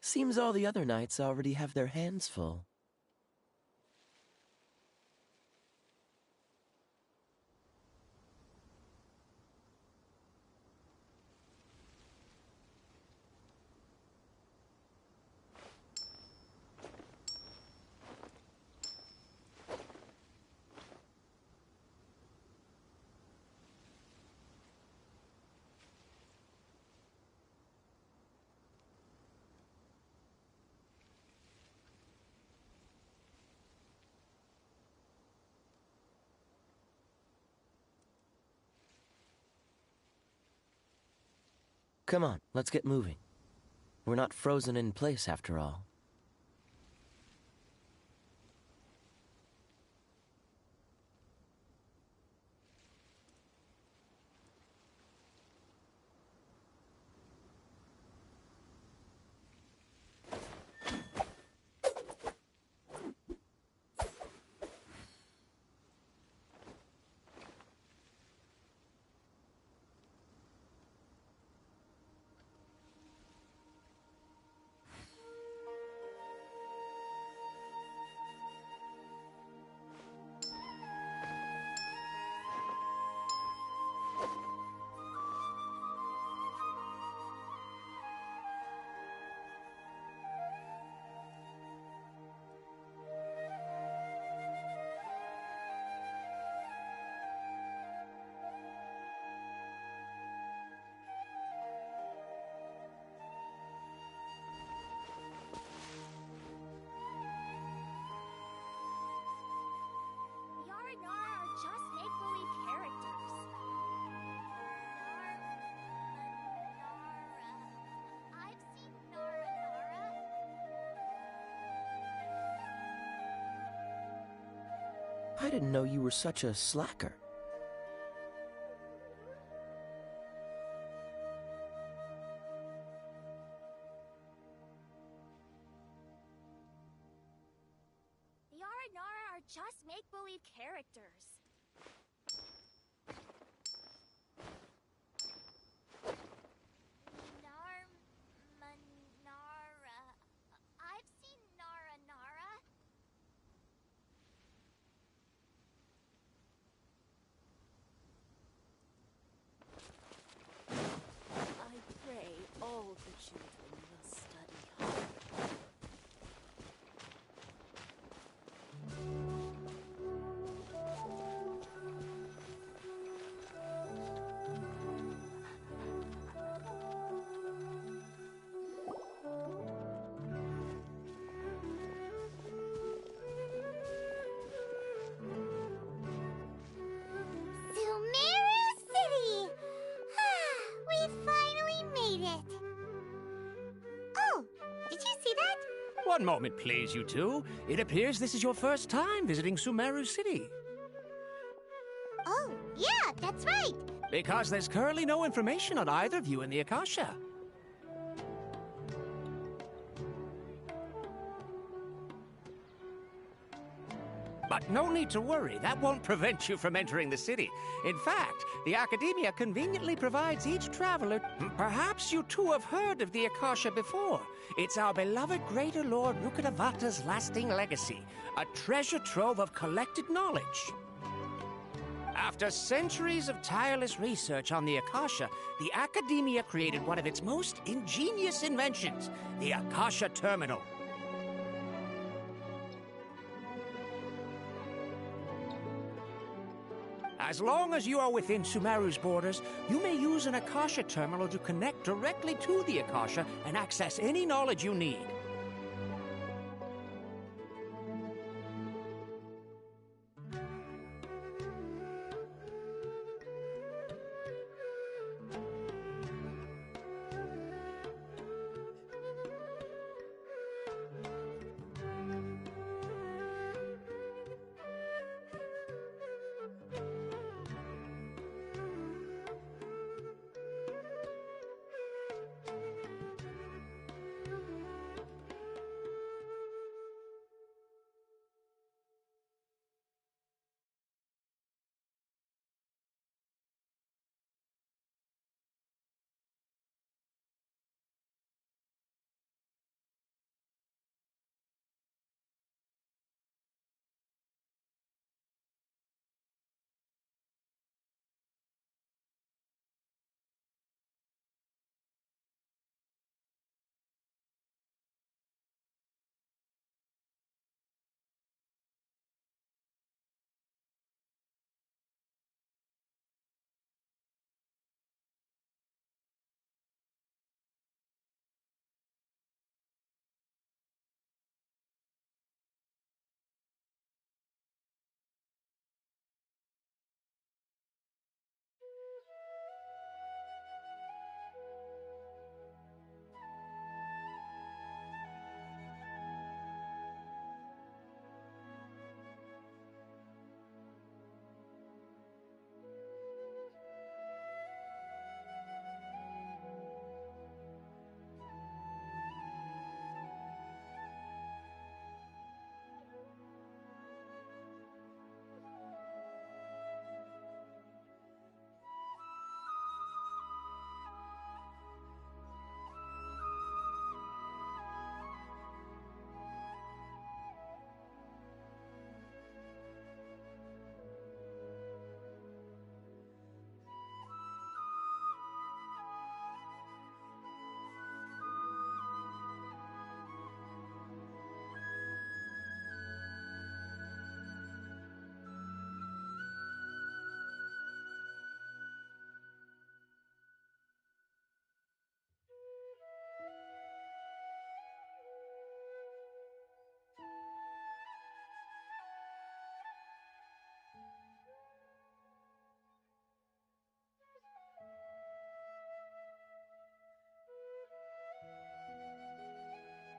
Seems all the other knights already have their hands full. Come on, let's get moving. We're not frozen in place after all. I didn't know you were such a slacker. The Aranara are just make-believe characters. Manara. I've seen Nara Nara. I pray all the children will study hard. Sumeru City! We finally made it! Oh, did you see that? One moment, please, you two. It appears this is your first time visiting Sumeru City. Oh, yeah, that's right! Because there's currently no information on either of you in the Akasha. But no need to worry, that won't prevent you from entering the city. In fact, the Academia conveniently provides each traveler... Perhaps you two have heard of the Akasha before. It's our beloved Greater Lord Rukkhadevata's lasting legacy, a treasure trove of collected knowledge. After centuries of tireless research on the Akasha, the Academia created one of its most ingenious inventions, the Akasha Terminal. As long as you are within Sumeru's borders, you may use an Akasha terminal to connect directly to the Akasha and access any knowledge you need.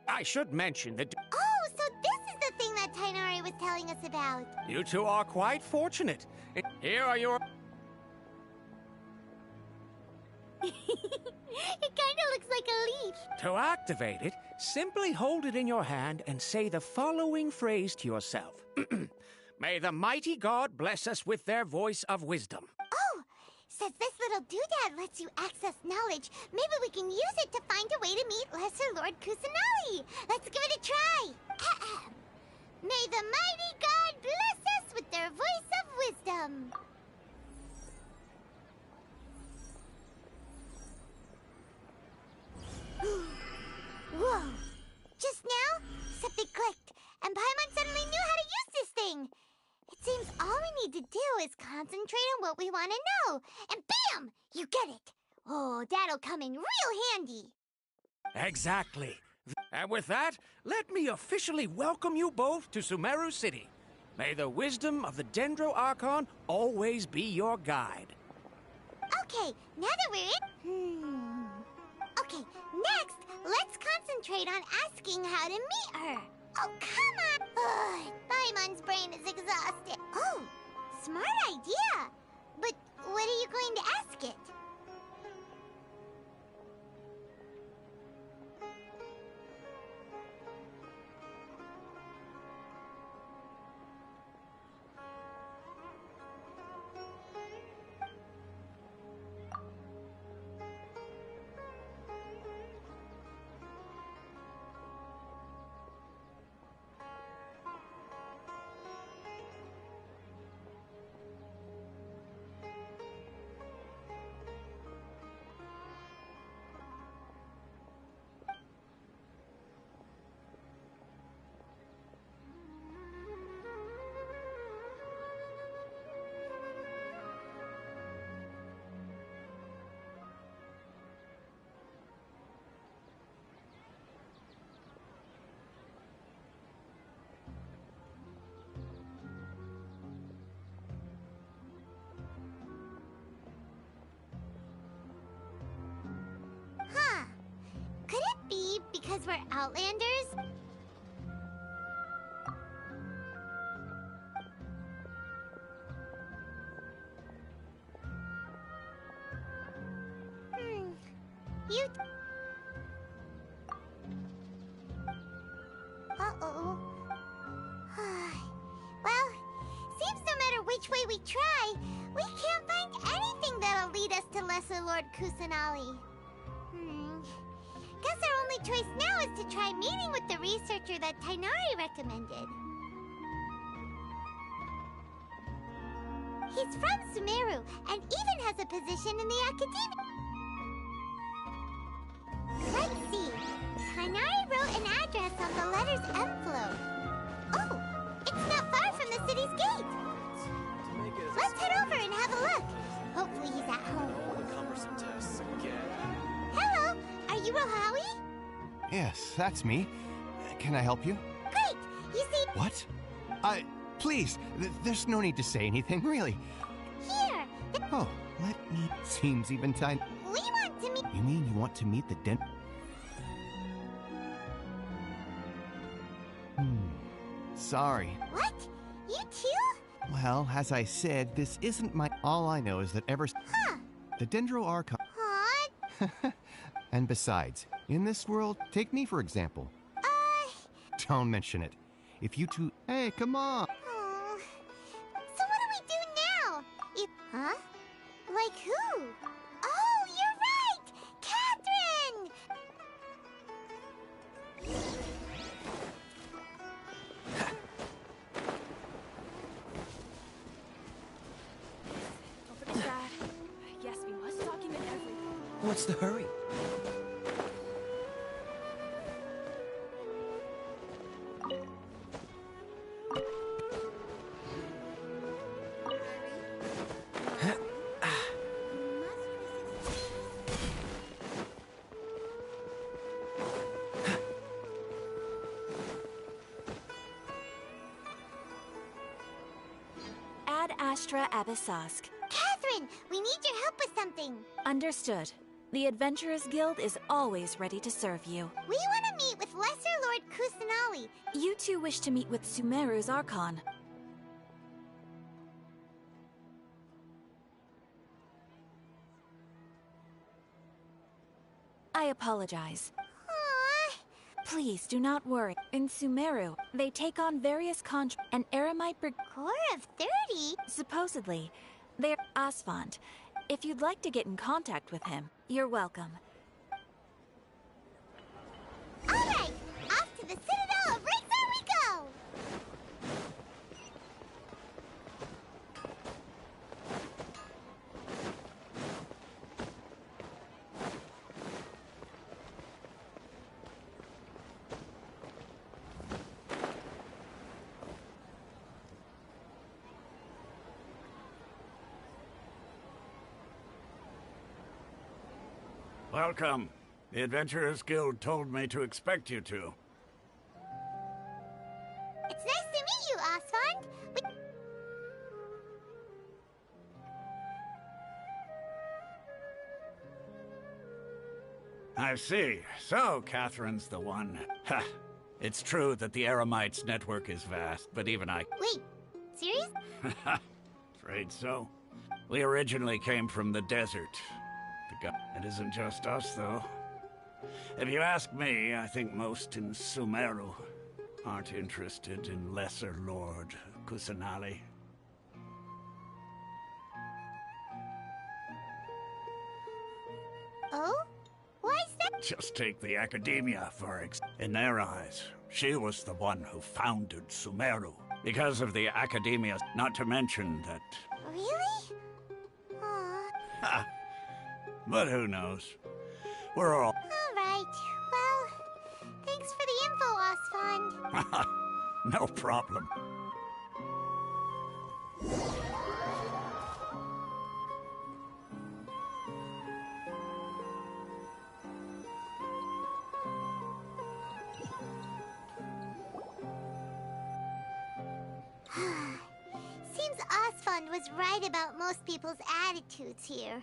I should mention that... Oh, so this is the thing that Tainari was telling telling us about. You two are quite fortunate. Here are your... It kinda looks like a leaf. To activate it, simply hold it in your hand and say the following phrase to yourself. May the mighty God bless us with their voice of wisdom. Oh, says this little doodad lets you access knowledge. Maybe we can use it to find a way to meet Lesser Lord Kusanali. Let's give it a try. Ahem. May the mighty God bless us with their voice of wisdom. Whoa! Just now, something clicked, and Paimon suddenly knew how to use this thing. It seems all we need to do is concentrate on what we want to know, and bam! You get it. Oh, that'll come in real handy. Exactly. And with that, let me officially welcome you both to Sumeru City. May the wisdom of the Dendro Archon always be your guide. Okay, now that we're in... Okay, next, let's concentrate on asking how to meet her. Oh, come on! Ugh, Paimon's brain is exhausted. Oh, smart idea. But what are you going to ask it? Huh. Could it be because we're Outlanders? You... Uh-oh. Well, seems no matter which way we try, we can't find anything that'll lead us to Lesser Lord Kusanali. Guess our only choice now is to try meeting with the researcher that Tainari recommended. He's from Sumeru, and even has a position in the academia. Let's see. Tainari wrote an address on the letter's envelope. Oh, it's not far from the city's gate. Let's head over and have a look. Hopefully he's at home. All the cumbersome tests again. Hello, are you Rohawi? Yes, that's me. Can I help you? Great, you see... What? Please, there's no need to say anything, really. Here! Oh, let me... Seems even tiny. We want to meet... You mean you want to meet the Sorry. What? You too? Well, as I said, this isn't my... All I know is that Huh. The Dendro Archon... Huh? And besides, in this world, take me for example. Don't mention it. If you two... Hey, come on! Oh. So what do we do now? Huh? Like who? Oh, you're right! Catherine! Don't forget that. Yes, we must document everything. What's the hurry? Ad Astra Abyssosk. Catherine, we need your help with something. Understood. The Adventurers Guild is always ready to serve you. We want to meet with Lesser Lord Kusanali. You two wish to meet with Sumeru's Archon. I apologize. Aww. Please do not worry. In Sumeru, they take on various an Eremite Core of 30? Supposedly, they're Asfand. If you'd like to get in contact with him, you're welcome. Alright, off to the Citadel of Razor we go! Welcome. The Adventurers Guild told me to expect you two. It's nice to meet you, Asfand. I see. So, Catherine's the one. Ha! It's true that the Eremites' network is vast, but even I... Wait, serious? Afraid so. We originally came from the desert. It isn't just us, though. If you ask me, I think most in Sumeru aren't interested in Lesser Lord Kusanali. Oh? Why is that? Just take the Academia, for example. In their eyes, she was the one who founded Sumeru. Because of the Academia, not to mention that... Really? Aww. Ha! But who knows? We're all... Alright, well, thanks for the info, Asfand. No problem. Seems Asfand was right about most people's attitudes here.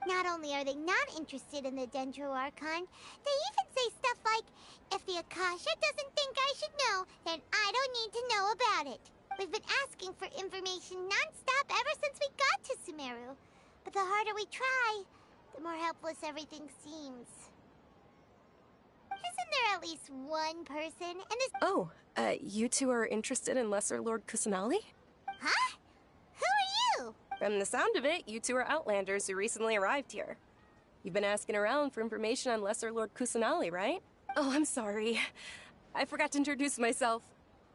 Not only are they not interested in the Dendro Archon, they even say stuff like, if the Akasha doesn't think I should know, then I don't need to know about it. We've been asking for information non-stop ever since we got to Sumeru. But the harder we try, the more helpless everything seems. Isn't there at least one person in this— Oh, you two are interested in Lesser Lord Kusanali? Huh? Who are you? From the sound of it, you two are Outlanders who recently arrived here. You've been asking around for information on Lesser Lord Kusanali, right? Oh, I'm sorry. I forgot to introduce myself.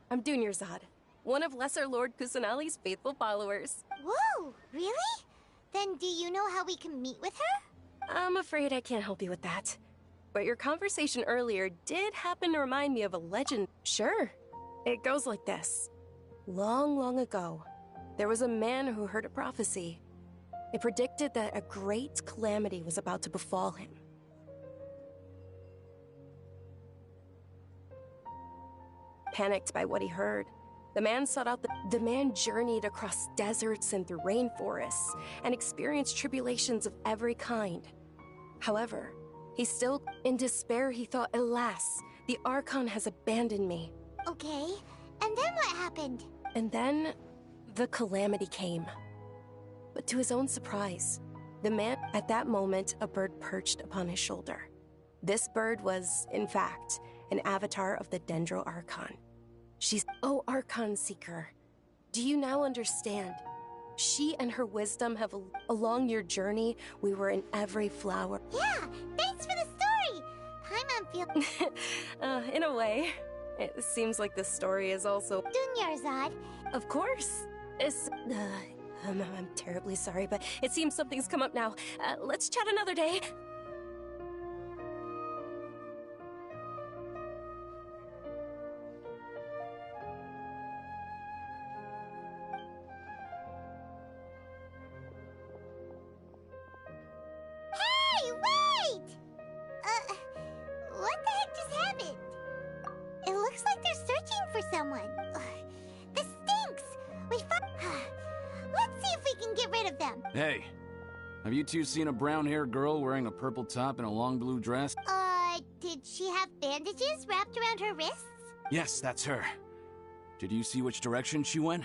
I'm Dunyarzad, one of Lesser Lord Kusanali's faithful followers. Whoa, really? Then do you know how we can meet with her? I'm afraid I can't help you with that. But your conversation earlier did happen to remind me of a legend. Sure. It goes like this. Long, long ago, there was a man who heard a prophecy. It predicted that a great calamity was about to befall him. Panicked by what he heard, the man sought out the man journeyed across deserts and through rainforests and experienced tribulations of every kind. However, in despair, he thought, alas, the Archon has abandoned me. Okay, and then what happened? And then, the calamity came. But to his own surprise, the man, at that moment, a bird perched upon his shoulder. This bird was, in fact, an avatar of the Dendro Archon. Oh, Archon Seeker, do you now understand? She and her wisdom have, along your journey, we were in every flower. Yeah, thanks for the story! I'm feeling... in a way. It seems like the story is also... Dunyarzad. Of course. I'm terribly sorry, but it seems something's come up now. Let's chat another day. Hey, wait! What the heck just happened? It looks like they're searching for someone. This stinks! Let's see if we can get rid of them. Hey, have you two seen a brown-haired girl wearing a purple top and a long blue dress? bandages wrapped around her wrists? Yes, that's her. Did you see which direction she went?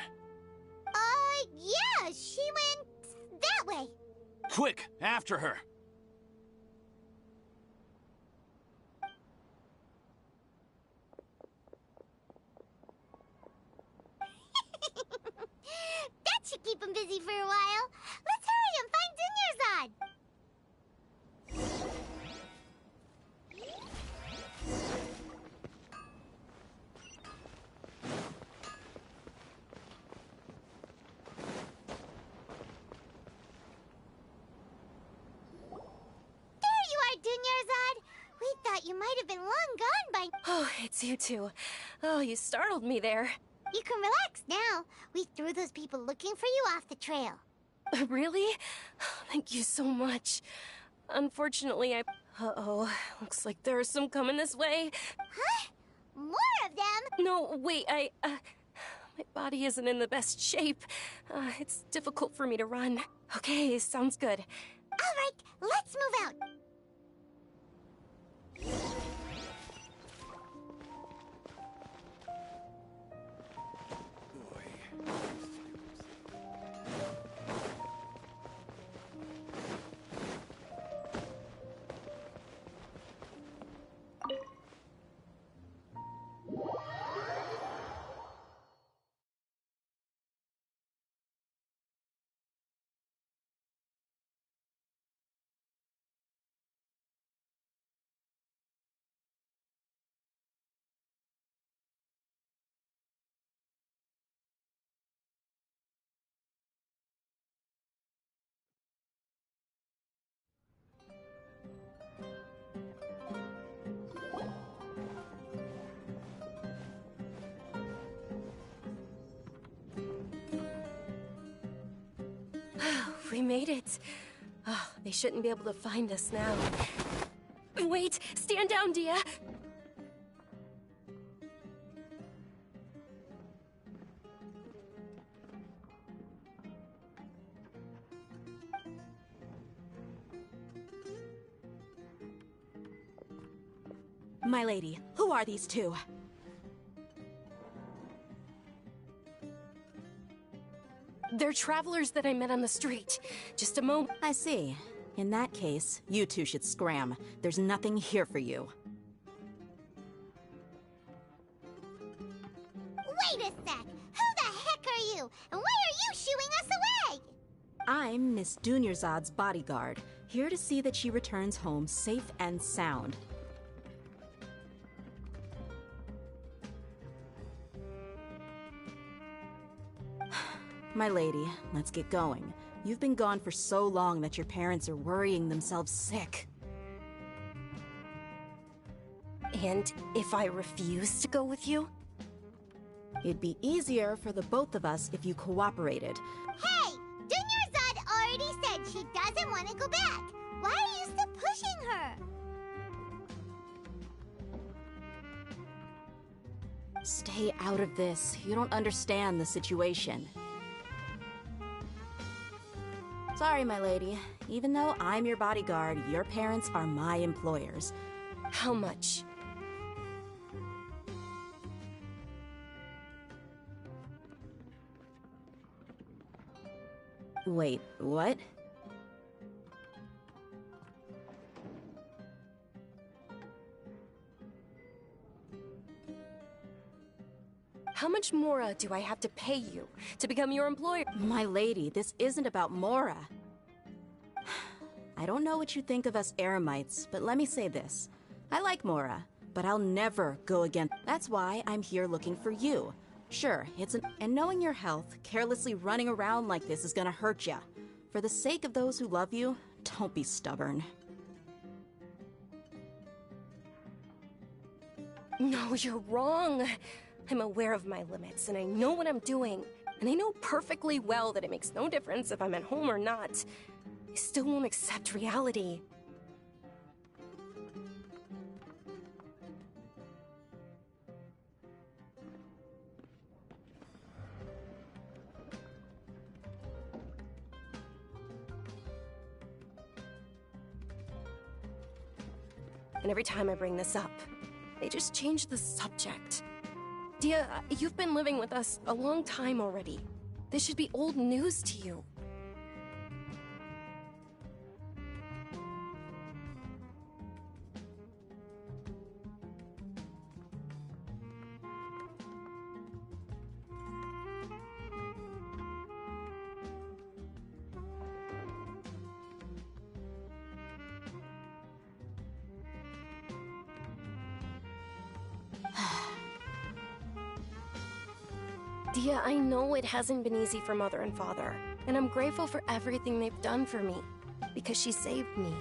Yeah, she went that way. Quick, after her! That should keep him busy for a while. Let's hurry and find Dunyarzad. There you are, Dunyarzad. We thought you might have been long gone by... Oh, it's you two. Oh, you startled me there. You can relax now. We threw those people looking for you off the trail. Really? Thank you so much. Unfortunately, Uh-oh. Looks like there are some coming this way. Huh? More of them? No, wait, my body isn't in the best shape. It's difficult for me to run. Okay, sounds good. All right, let's move out. We made it. Oh, they shouldn't be able to find us now. Wait! Stand down, Dia! My lady, who are these two? They're travelers that I met on the street. Just a moment. I see. In that case, you two should scram. There's nothing here for you. Wait a sec! Who the heck are you? And why are you shooing us away? I'm Miss Dunyarzad's bodyguard, here to see that she returns home safe and sound. My lady, let's get going. You've been gone for so long that your parents are worrying themselves sick. And if I refuse to go with you? It'd be easier for the both of us if you cooperated. Hey! Dunyarzad already said she doesn't want to go back. Why are you still pushing her? Stay out of this. You don't understand the situation. Sorry, my lady. Even though I'm your bodyguard, your parents are my employers. How much? Wait, what? How much more do I have to pay you to become your employer? My lady, this isn't about Mora. I don't know what you think of us Eremites, but let me say this. I like Mora, but I'll never go against. That's why I'm here looking for you. Sure, and knowing your health, carelessly running around like this is gonna hurt ya. For the sake of those who love you, don't be stubborn. No, you're wrong. I'm aware of my limits, and I know what I'm doing. And I know perfectly well that it makes no difference if I'm at home or not. I still won't accept reality. And every time I bring this up, They just changed the subject. Dia, you've been living with us a long time already. This should be old news to you. Dia, I know it hasn't been easy for Mother and Father, and I'm grateful for everything they've done for me, because she saved me.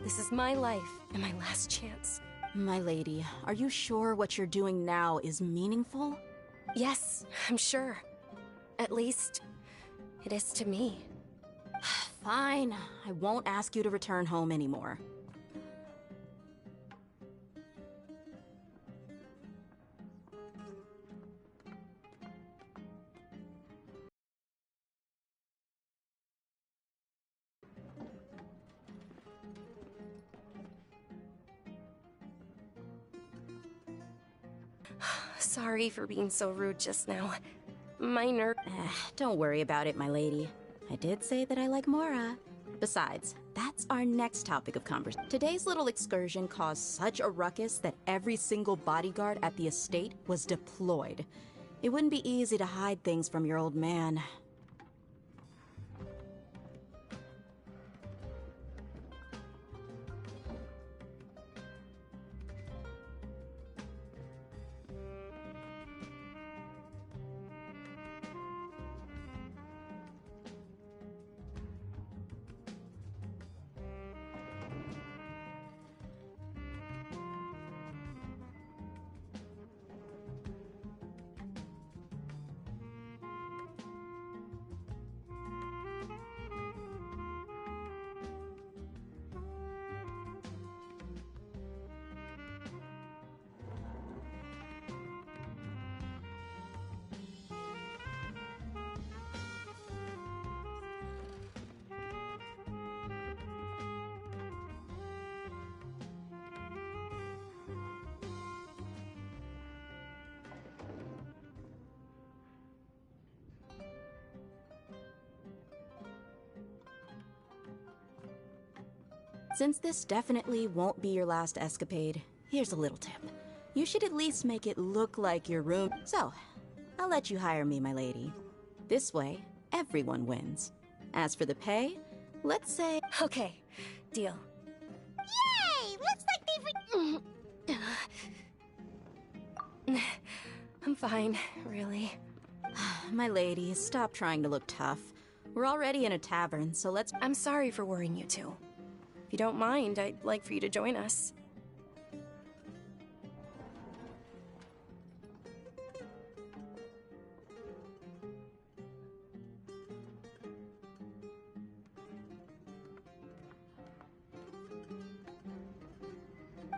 This is my life and my last chance. My lady, are you sure what you're doing now is meaningful? Yes, I'm sure. At least, it is to me. Fine. I won't ask you to return home anymore. Sorry for being so rude just now. My Don't worry about it, my lady. I did say that I like Mora. Besides, that's our next topic of conversation. Today's little excursion caused such a ruckus that every single bodyguard at the estate was deployed. It wouldn't be easy to hide things from your old man. Since this definitely won't be your last escapade, here's a little tip. You should at least make it look like your room. So, I'll let you hire me, my lady. This way, everyone wins. As for the pay, let's say... Okay, deal. Yay! Looks like they've... I'm fine, really. My lady, stop trying to look tough. We're already in a tavern, so let's... I'm sorry for worrying you two. If you don't mind, I'd like for you to join us.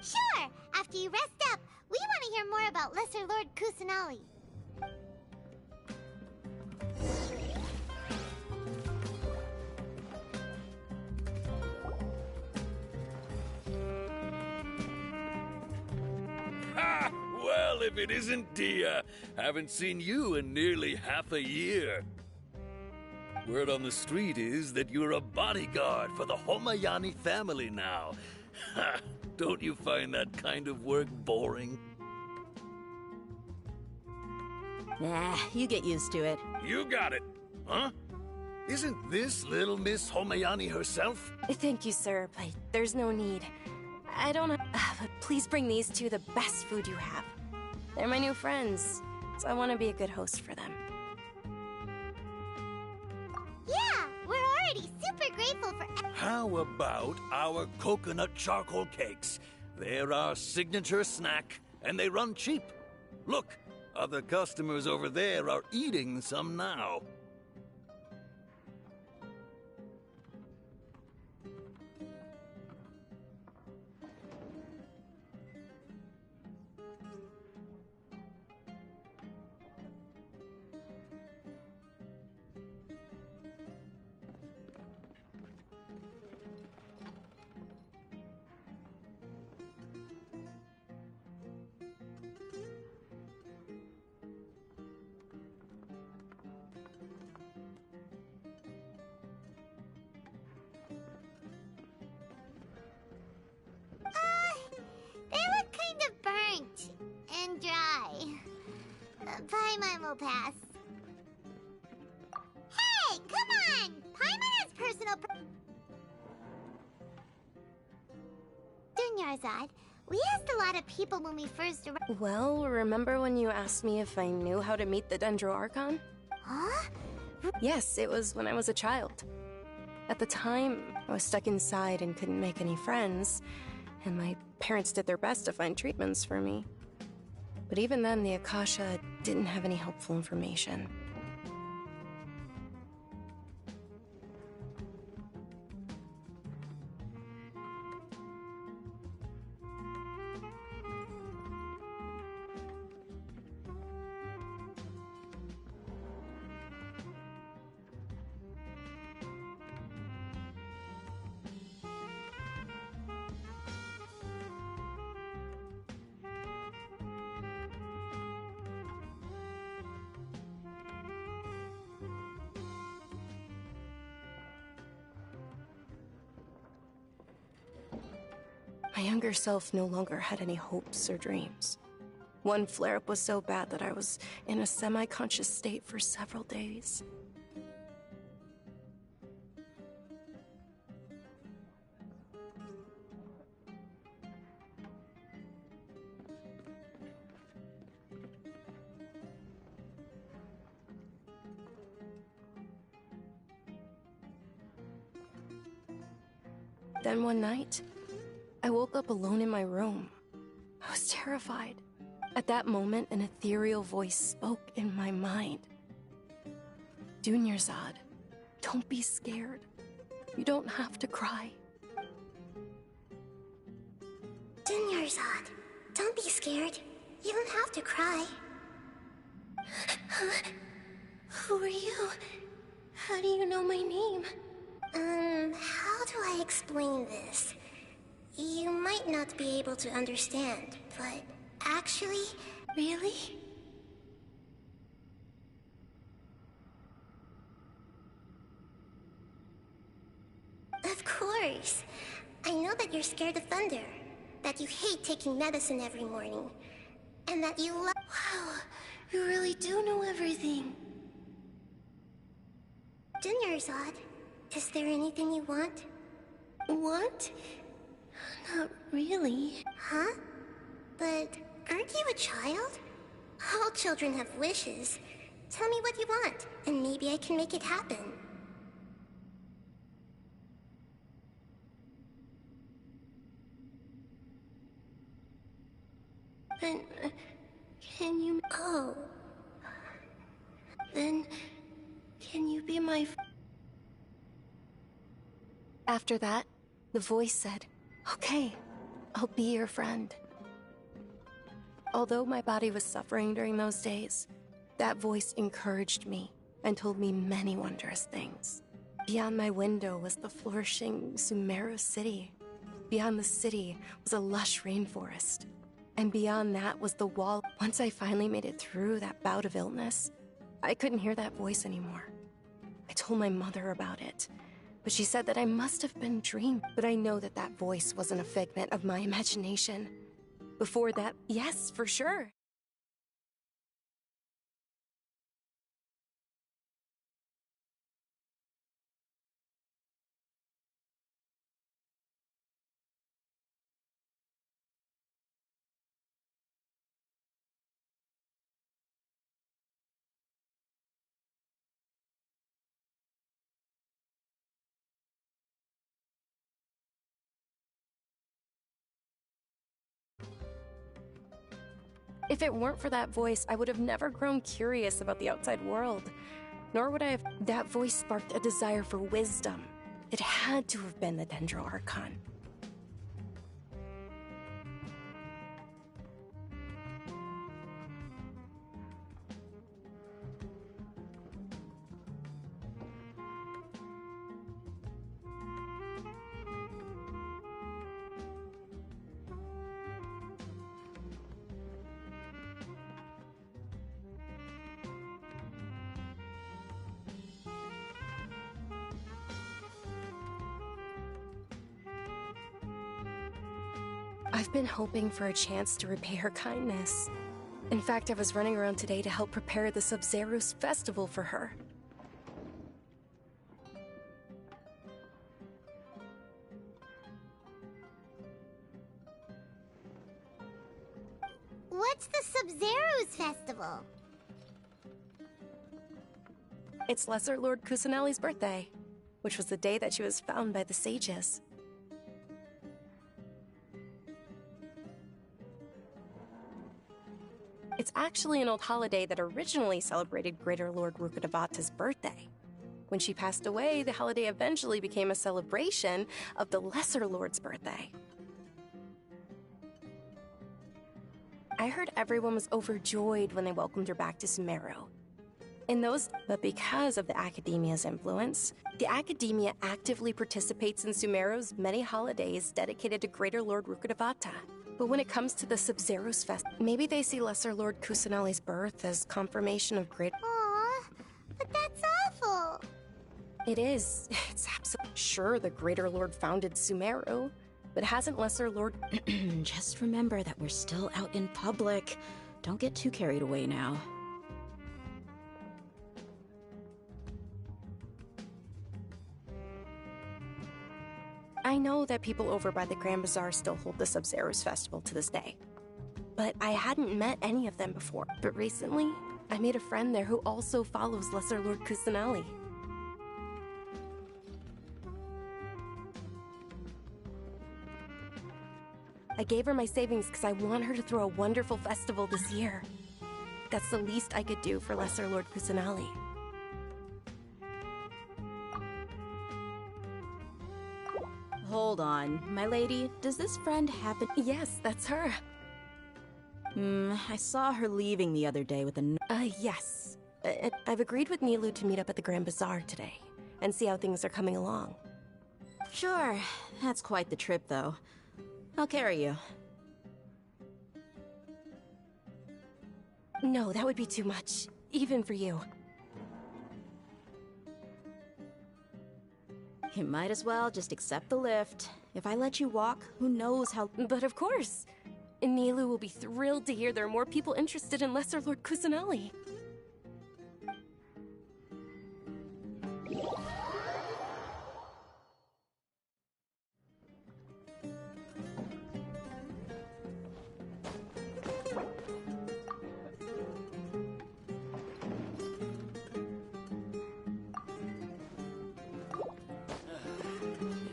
Sure! After you rest up, we want to hear more about Lesser Lord Kusanali. Ha! Well, if it isn't Dia. Haven't seen you in nearly half a year. Word on the street is that you're a bodyguard for the Homayani family now. Ha! Don't you find that kind of work boring? Nah, you get used to it. You got it, huh? Isn't this little Miss Homayani herself? Thank you, sir, but there's no need. I don't know, but please bring these two the best food you have. They're my new friends, so I want to be a good host for them. Yeah, we're already super grateful for... How about our coconut charcoal cakes? They're our signature snack, and they run cheap. Look, other customers over there are eating some now. Paimon will pass. Hey, come on! Paimon has personal Dunyarzad, we asked a lot of people when we first arrived. Well, remember when you asked me if I knew how to meet the Dendro Archon? Huh? Yes, it was when I was a child. At the time, I was stuck inside and couldn't make any friends, and my parents did their best to find treatments for me. But even then, the Akasha didn't have any helpful information. My younger self no longer had any hopes or dreams. One flare-up was so bad that I was in a semi-conscious state for several days. Then one night, I woke up alone in my room. I was terrified. At that moment, an ethereal voice spoke in my mind. Dunyarzad, don't be scared. You don't have to cry. Dunyarzad, don't be scared. You don't have to cry. Huh? Who are you? How do you know my name? How do I explain this? You might not be able to understand, but actually, really? Of course. I know that you're scared of thunder, that you hate taking medicine every morning, and that you love— Wow, you really do know everything. Dunyarzad, is there anything you want? Want? Not really. Huh? But aren't you a child? All children have wishes. Tell me what you want, and maybe I can make it happen. Then, can you— Oh. Then, can you be my— After that, the voice said, "Okay, I'll be your friend." Although my body was suffering during those days, that voice encouraged me and told me many wondrous things. Beyond my window was the flourishing Sumeru city. Beyond the city was a lush rainforest. And beyond that was the wall. Once I finally made it through that bout of illness, I couldn't hear that voice anymore. I told my mother about it, but she said that I must have been dreaming. But I know that that voice wasn't a figment of my imagination. Before that, yes, for sure. If it weren't for that voice, I would have never grown curious about the outside world. Nor would I have— That voice sparked a desire for wisdom. It had to have been the Dendro Archon. I've been hoping for a chance to repay her kindness. In fact, I was running around today to help prepare the Sub-Zero's festival for her. What's the Sub-Zero's festival? It's Lesser Lord Kusanali's birthday, which was the day that she was found by the sages. It's actually an old holiday that originally celebrated Greater Lord Rukkhadevata's birthday. When she passed away, the holiday eventually became a celebration of the Lesser Lord's birthday. I heard everyone was overjoyed when they welcomed her back to Sumeru. But because of the Academia's influence, the Academia actively participates in Sumeru's many holidays dedicated to Greater Lord Rukkhadevata. But when it comes to the Sub-Zero's fest, maybe they see Lesser Lord Kusanali's birth as confirmation of great— Aw, but that's awful. It is. It's absolutely— Sure, the Greater Lord founded Sumeru, but hasn't Lesser Lord— Just remember that we're still out in public. Don't get too carried away now. I know that people over by the Grand Bazaar still hold the Sub-Zero's festival to this day. But I hadn't met any of them before. But recently, I made a friend there who also follows Lesser Lord Kusanali. I gave her my savings because I want her to throw a wonderful festival this year. That's the least I could do for Lesser Lord Kusanali. Hold on, my lady, does this friend happen— Yes, that's her. I saw her leaving the other day with a— Yes. I've agreed with Nilu to meet up at the Grand Bazaar today, and see how things are coming along. Sure, that's quite the trip, though. I'll carry you. No, that would be too much, even for you. You might as well just accept the lift. If I let you walk, who knows how— But of course! Nilu will be thrilled to hear there are more people interested in Lesser Lord Kusanali.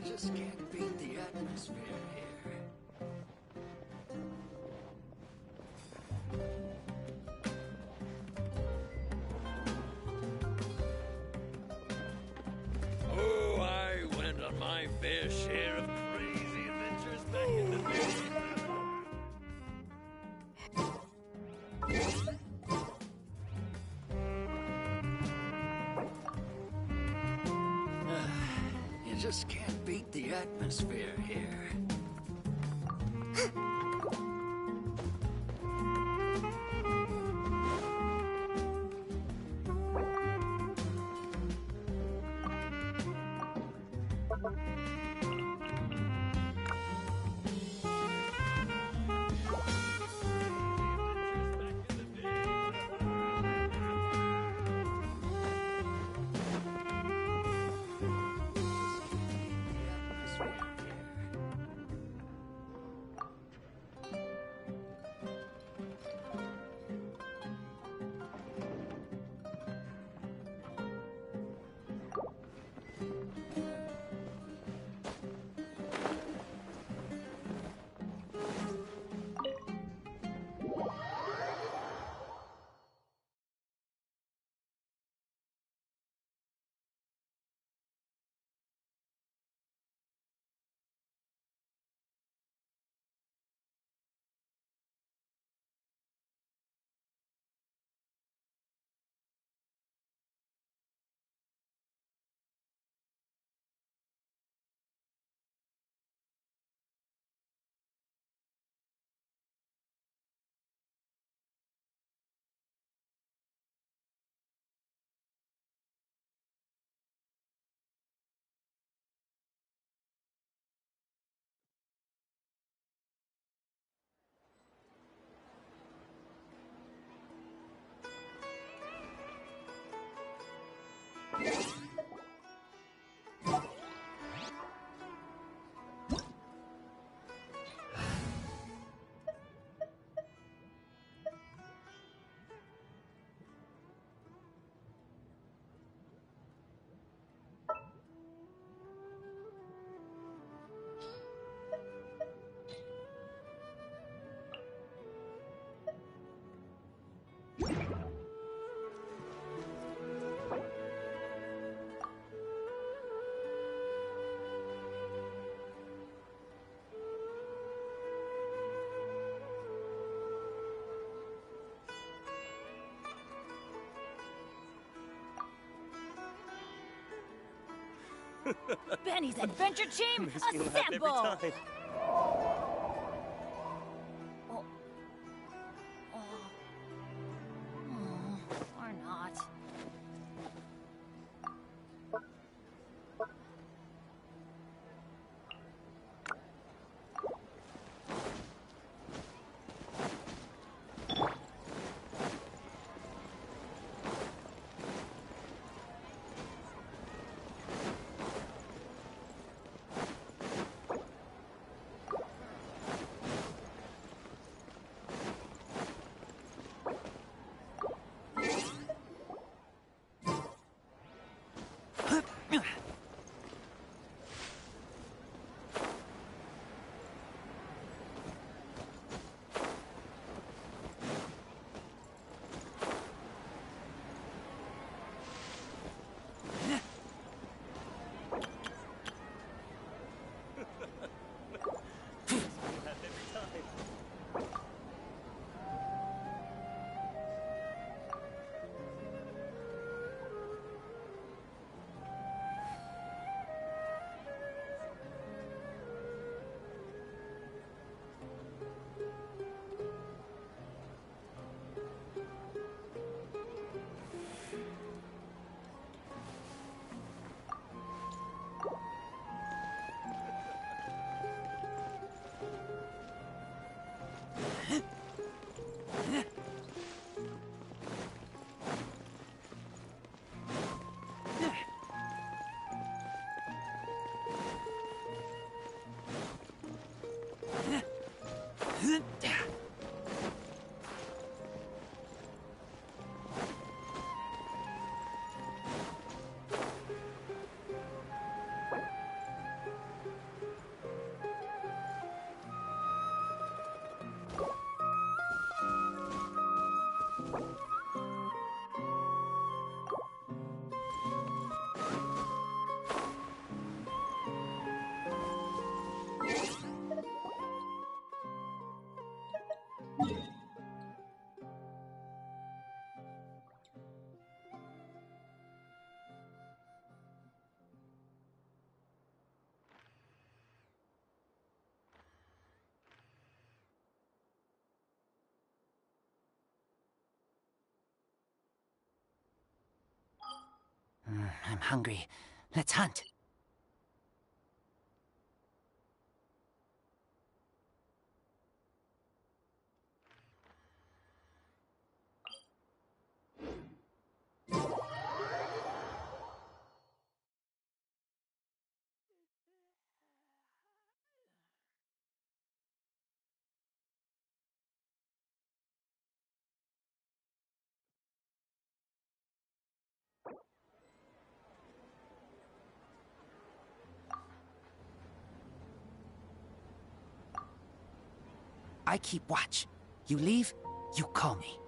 You just can't beat the atmosphere here. Oh, I went on my fair share of crazy adventures back in the day. You just can't beat the atmosphere here. Benny's adventure team, Miss you laugh every assemble! time. Or not. I'm hungry. Let's hunt. I keep watch. You leave, you call me.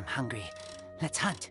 I'm hungry. Let's hunt.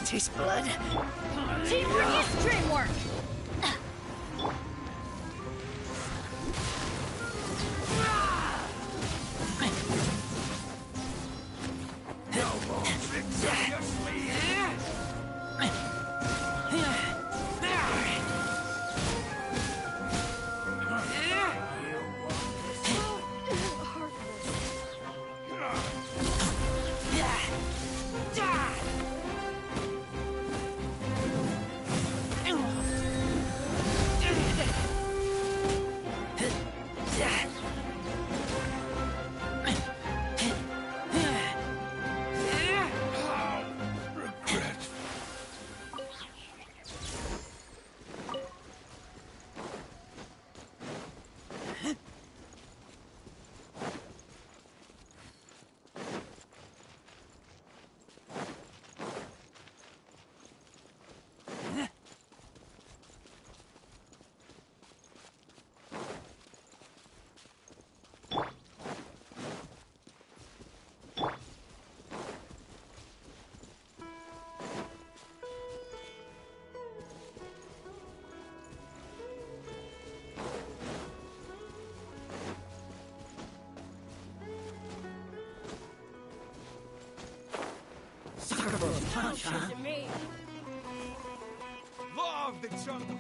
taste blood. Teamwork is dreamwork! No more tricks up your sleeve. Law of the jungle.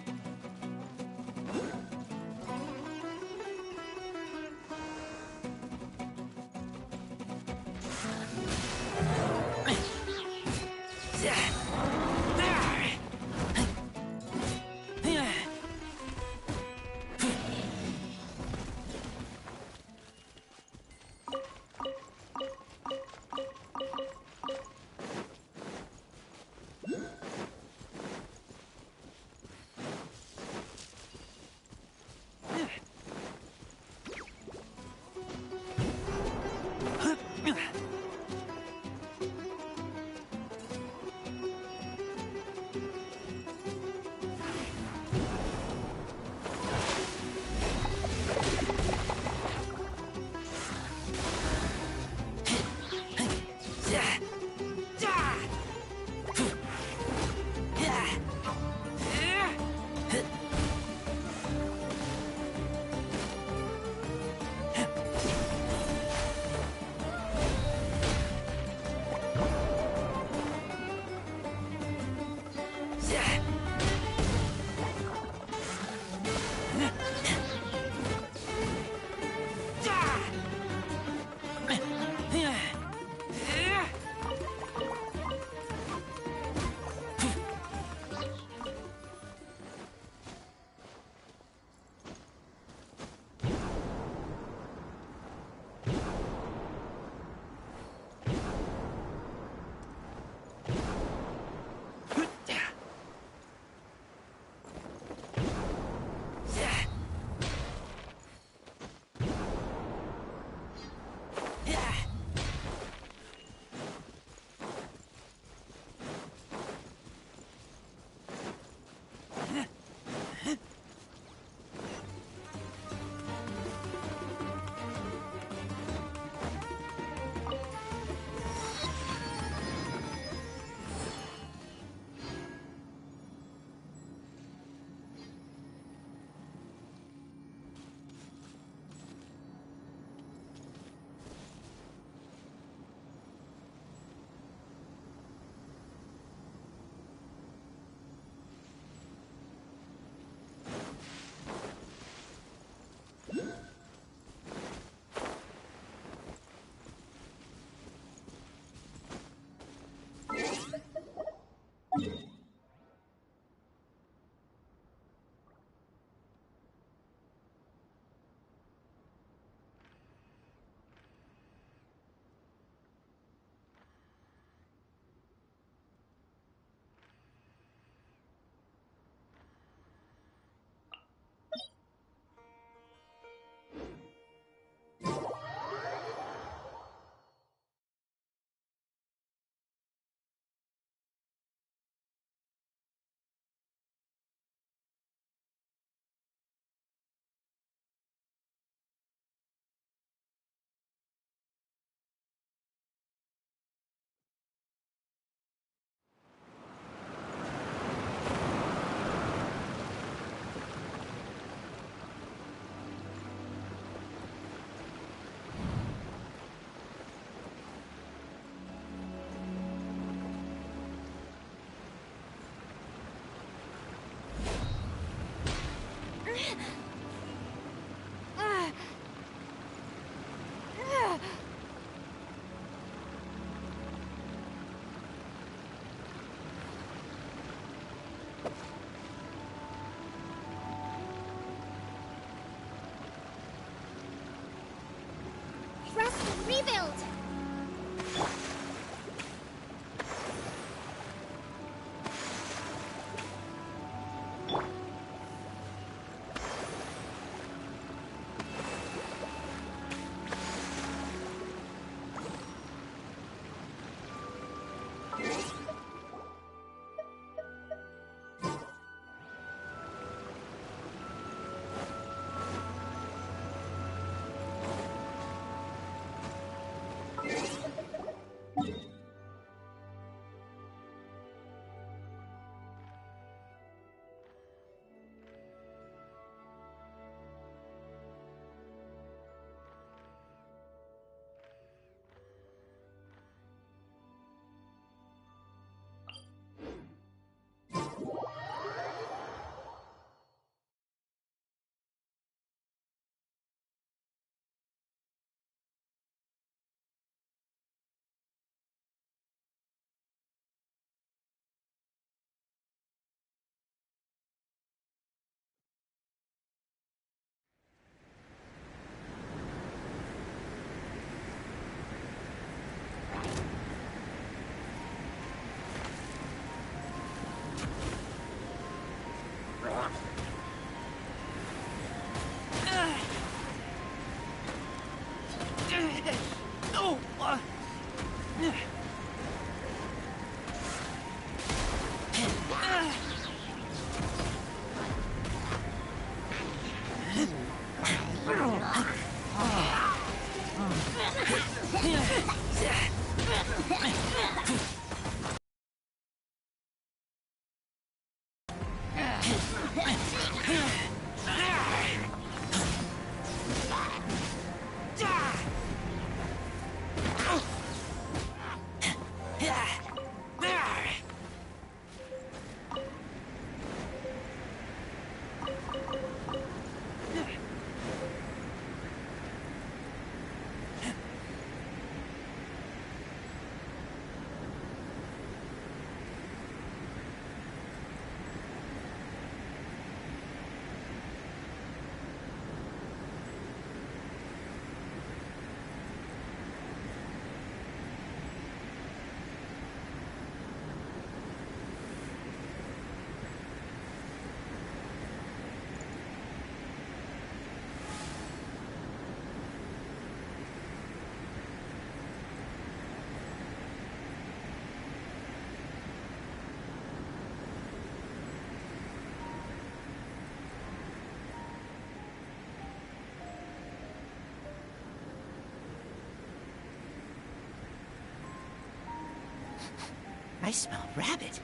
filled! I smell rabbit.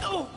Oh!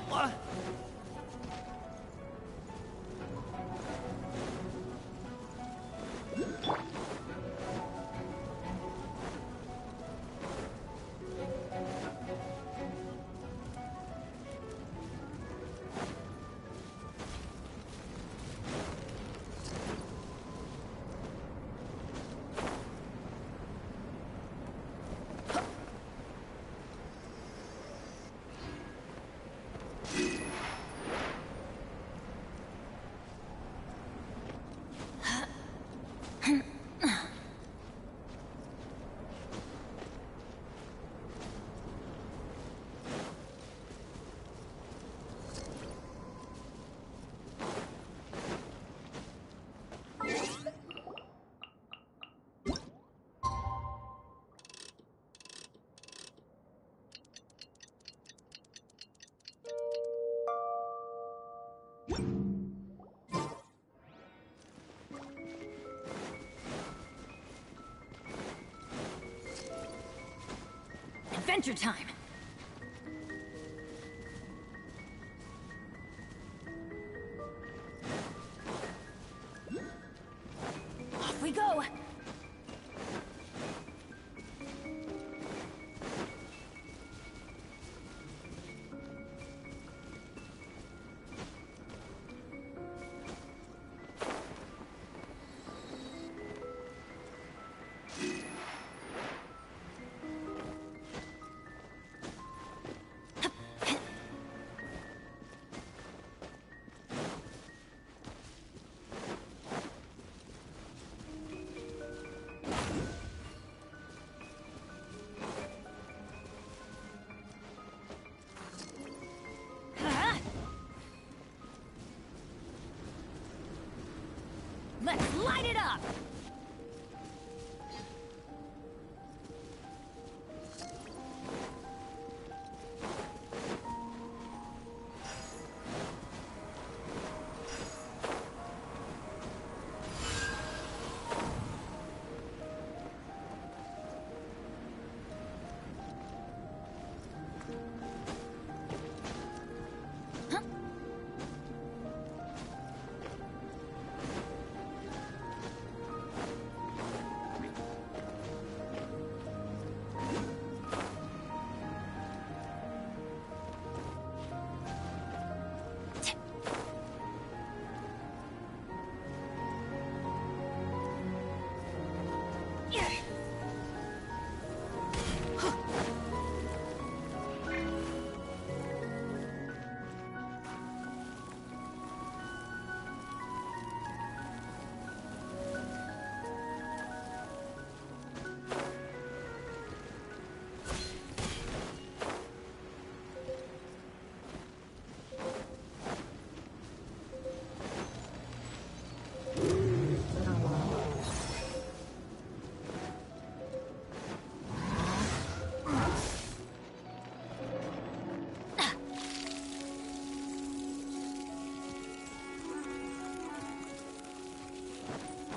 Adventure time! Off we go! Let's light it up!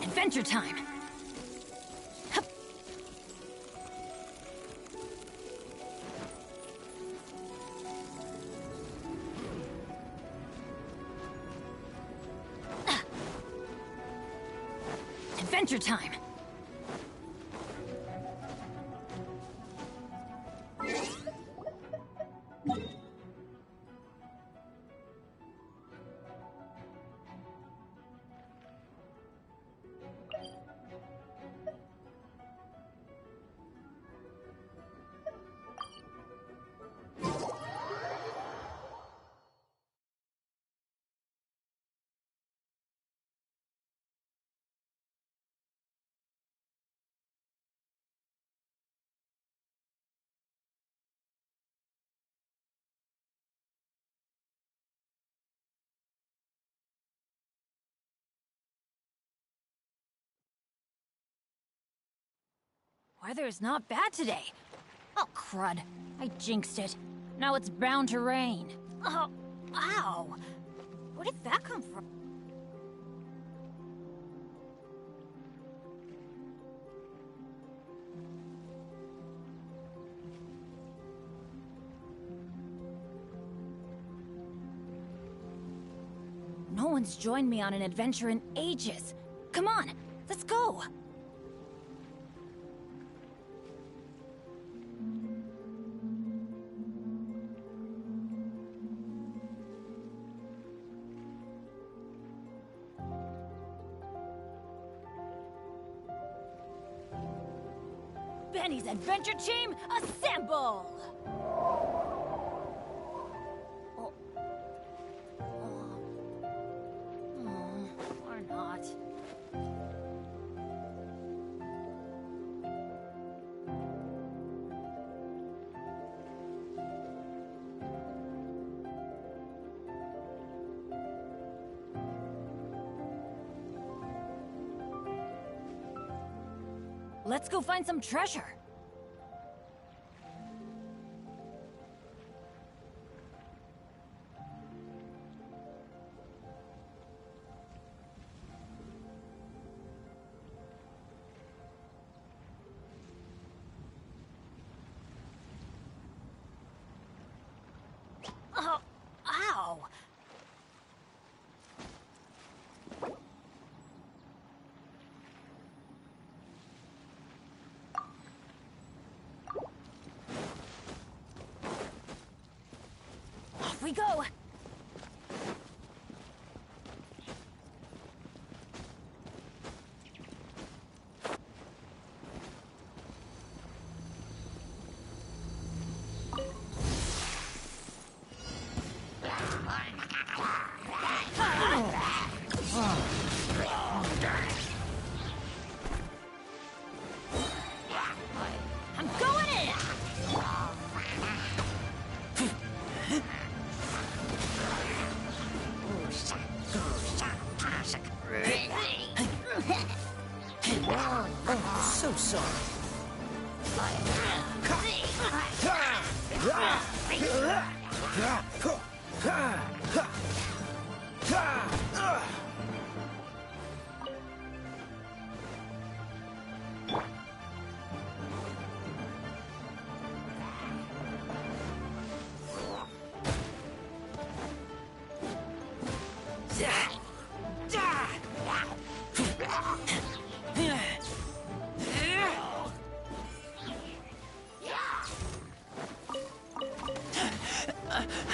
Adventure time! Hup. Adventure time! Weather is not bad today. Oh, crud. I jinxed it. Now it's bound to rain. Oh, ow! Where did that come from? No one's joined me on an adventure in ages. Come on, let's go! Benny's adventure team, assemble! Or not. Let's go find some treasure. Oh, ow! Off we go! I'm going in! Oh, so sorry.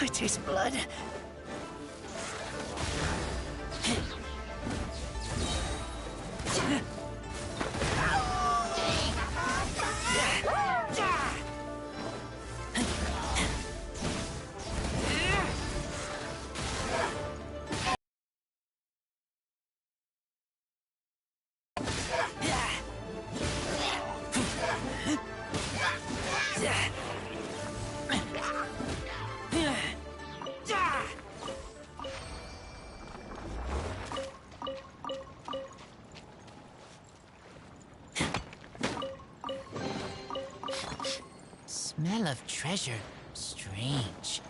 I taste blood. Smell of treasure. Strange.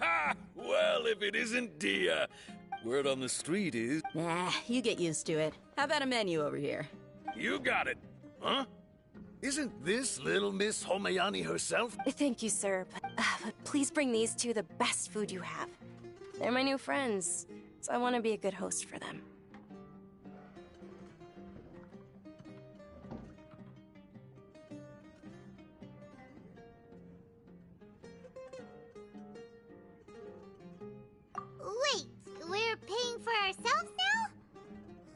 Ha! Well, if it isn't Dia. Word on the street is... Nah, you get used to it. How about a menu over here? You got it. Huh? Isn't this little Miss Homayani herself? Thank you, sir, but please bring these two the best food you have. They're my new friends, so I want to be a good host for them. Wait, we're paying for ourselves now?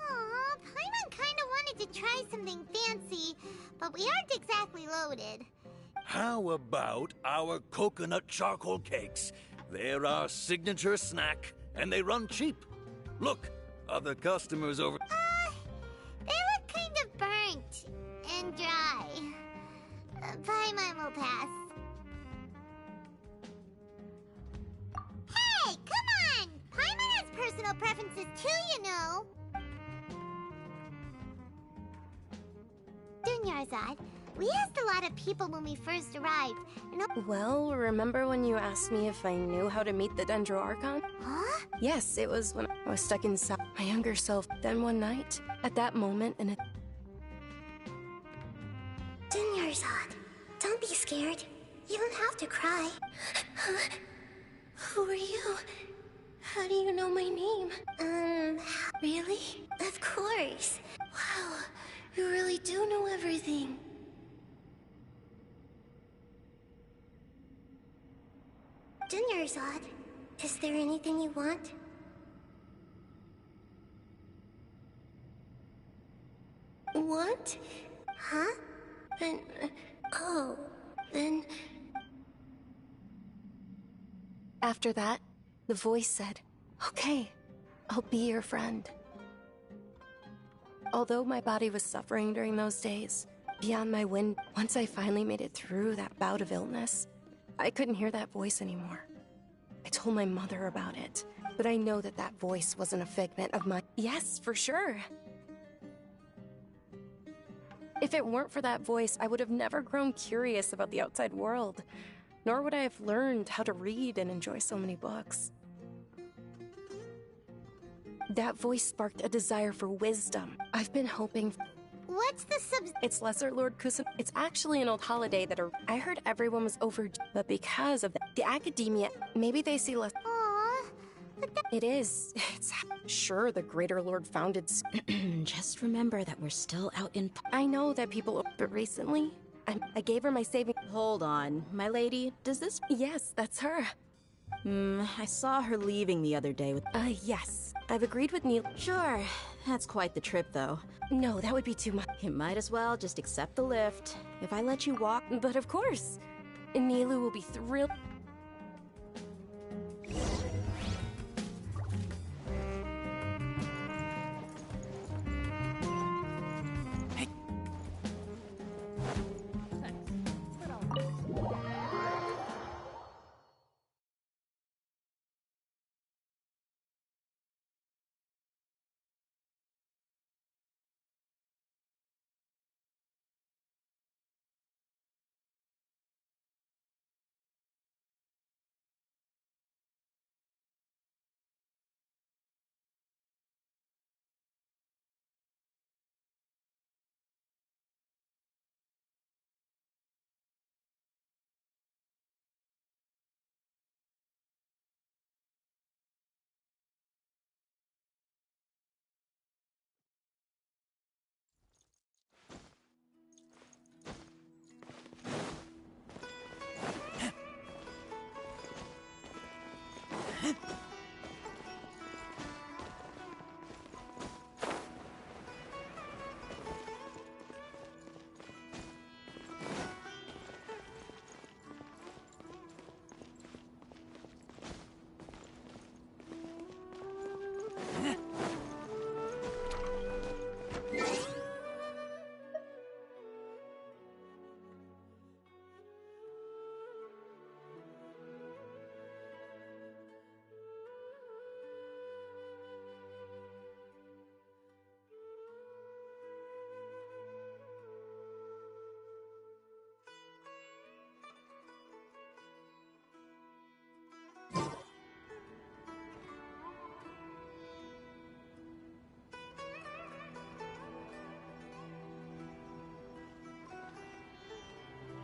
Aw, Paimon kinda wanted to try something fancy, but we aren't exactly loaded. How about our coconut charcoal cakes? They're our signature snack, and they run cheap. Look, other customers over... They look kind of burnt and dry. Paimon will pass. Hey, come on! Paimon has personal preferences too, you know. Dunyarzad, we asked a lot of people when we first arrived, and... Well, remember when you asked me if I knew how to meet the Dendro Archon? Huh? Yes, it was when I was stuck inside my younger self. Then one night, at that moment, and it... Dunyarzad, don't be scared. You don't have to cry. Who are you? How do you know my name? Really? Of course. Wow, you really do know everything. Dunyarzad, is there anything you want? What? Huh? Then... oh, then... After that, the voice said, "Okay, I'll be your friend." Although my body was suffering during those days, beyond my wind, once I finally made it through that bout of illness, I couldn't hear that voice anymore. I told my mother about it, but I know that that voice wasn't a figment of my... Yes, for sure. If it weren't for that voice, I would have never grown curious about the outside world, nor would I have learned how to read and enjoy so many books. That voice sparked a desire for wisdom. I've been hoping... What's the It's Lesser Lord Kusan. It's actually an old holiday that I heard everyone was over, but because of the academia, maybe they see less... Aww, but It is. It's sure the Greater Lord founded... Just remember that we're still out in... I know that people... But recently, I gave her my saving... Hold on, my lady, does this... Yes, that's her. I saw her leaving the other day with... Yes. I've agreed with Neil. Sure, that's quite the trip, though. No, that would be too much. You might as well just accept the lift. If I let you walk... But of course. Nilu will be thrilled.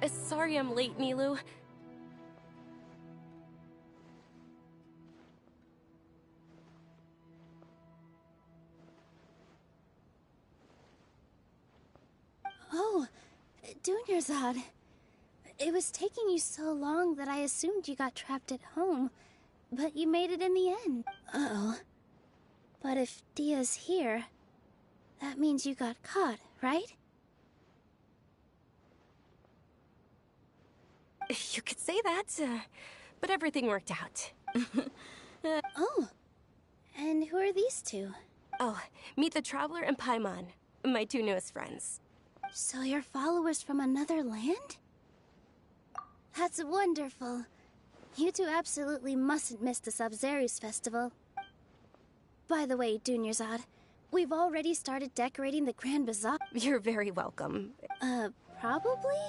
Sorry I'm late, Nilu. Oh, Dunyarzad. It was taking you so long that I assumed you got trapped at home, but you made it in the end. Uh-oh. But if Dia's here, that means you got caught, right? You could say that, but everything worked out. Oh, and who are these two? Oh, meet the Traveler and Paimon, my two newest friends. So you're followers from another land? That's wonderful. You two absolutely mustn't miss the Sabzeruz festival. By the way, Dunyarzad, we've already started decorating the Grand Bazaar. You're very welcome. Probably?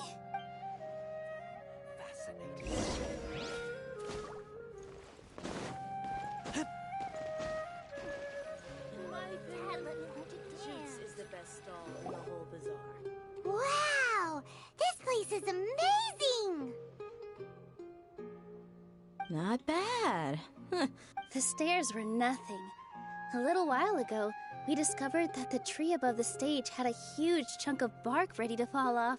Jinx is the best stall in the whole bazaar. Wow! This place is amazing! Not bad. The stairs were nothing. A little while ago, we discovered that the tree above the stage had a huge chunk of bark ready to fall off.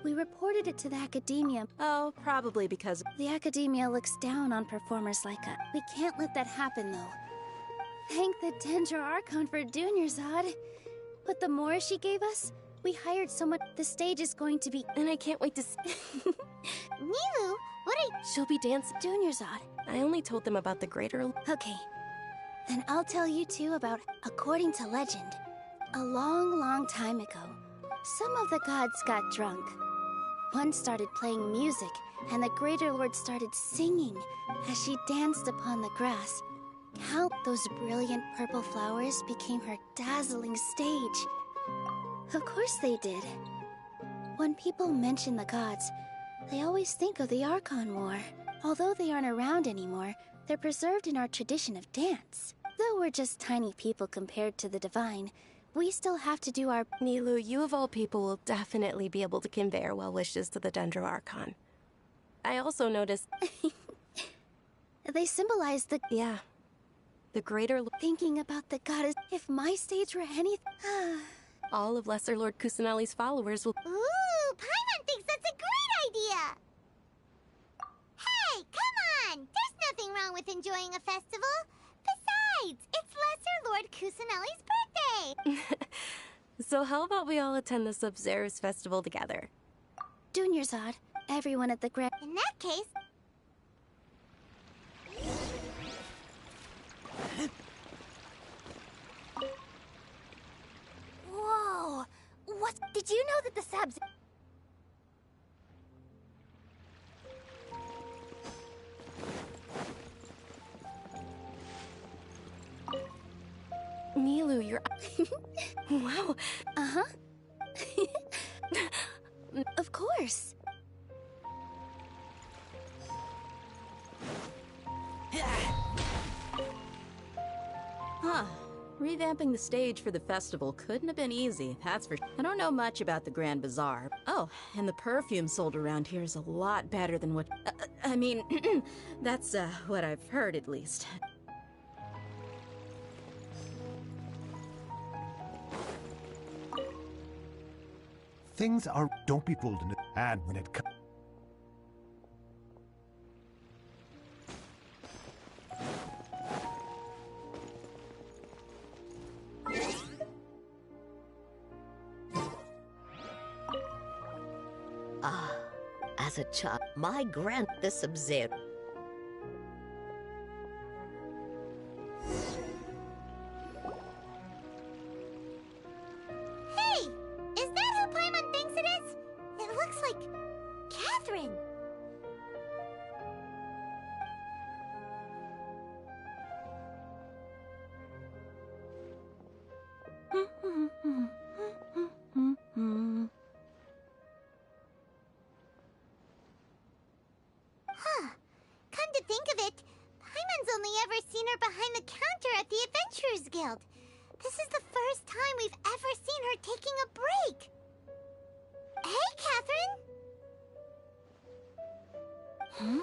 We reported it to the Academia. Oh, probably because the Academia looks down on performers like us. We can't let that happen, though. Thank the Dendra Archon for Dunyarzad. But the more she gave us, we hired someone. The stage is going to be... And I can't wait to see... Nilu, what are you... She'll be dancing. Dunyarzad. I only told them about the greater... Okay. Then I'll tell you two about... According to legend, a long, long time ago, some of the gods got drunk. One started playing music, and the Greater Lord started singing as she danced upon the grass. How those brilliant purple flowers became her dazzling stage. Of course they did. When people mention the gods, they always think of the Archon War. Although they aren't around anymore, they're preserved in our tradition of dance. Though we're just tiny people compared to the divine, we still have to do our... Nilu, you of all people will definitely be able to convey our well wishes to the Dendro Archon. I also noticed... They symbolize the... Yeah. The greater... Thinking about the goddess... If my stage were anything... all of Lesser Lord Kusanali's followers will... Ooh, Paimon thinks that's a great idea! Hey, come on! There's nothing wrong with enjoying a festival. Besides, it's Lesser Lord Kusanali's birthday! So how about we all attend the Sabzeruz festival together? Dunyarzad, everyone at the Grand... In that case... Whoa! What? Did you know that the Sabz... Nilu, you're... Wow. Uh-huh. Of course. Huh. Revamping the stage for the festival couldn't have been easy, that's for sure. I don't know much about the Grand Bazaar. Oh, and the perfume sold around here is a lot better than what... I mean, that's what I've heard at least. Things are... Don't be fooled in it. And when it comes... As a child, my the Sub-Zero. Hey! Is that who Paimon thinks it is? It looks like... Catherine! Huh. Come to think of it, Paimon's only ever seen her behind the counter at the Adventurers Guild. This is the first time we've ever seen her taking a break. Hey, Catherine! Hmm?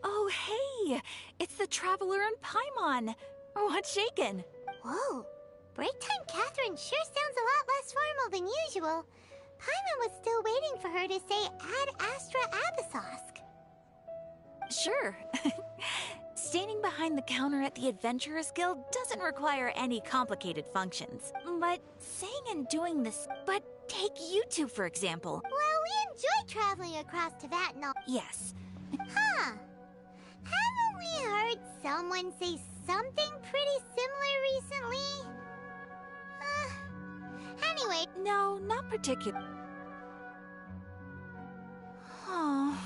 Oh, hey! It's the Traveler and Paimon! What's shaken? Whoa. Break time Catherine sure sounds a lot less formal than usual. Paimon was still waiting for her to say Ad Astra Abyssosk. Sure. Standing behind the counter at the Adventurers Guild doesn't require any complicated functions. But saying and doing this... But take you two, for example. Well, we enjoy traveling across Teyvat and all. Yes. Huh. Haven't we heard someone say something pretty similar recently? Anyway. No, not particular. Oh.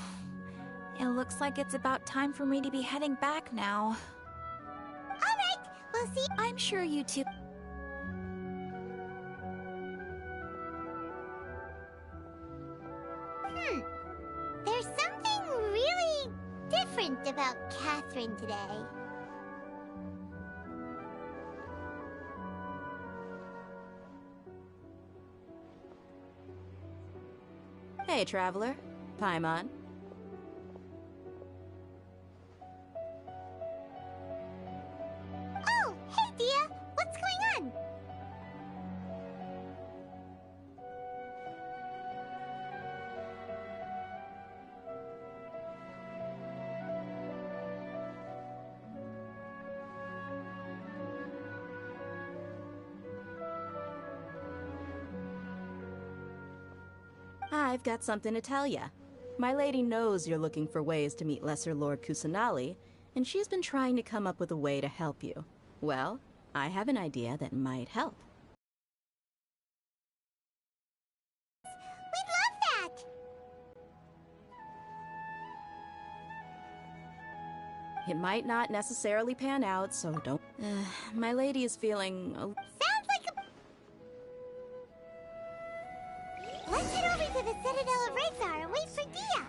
It looks like it's about time for me to be heading back now. Alright, we'll see. I'm sure you two... There's something really different about Catherine today. Hey, Traveler. Paimon. Oh, hey, Dia. What's going on? I've got something to tell ya. My lady knows you're looking for ways to meet Lesser Lord Kusanali, and she's been trying to come up with a way to help you. Well, I have an idea that might help. We'd love that! It might not necessarily pan out, so don't... my lady is feeling... Sounds like a... Let's head over to the Citadel of Rexar and wait for Dia!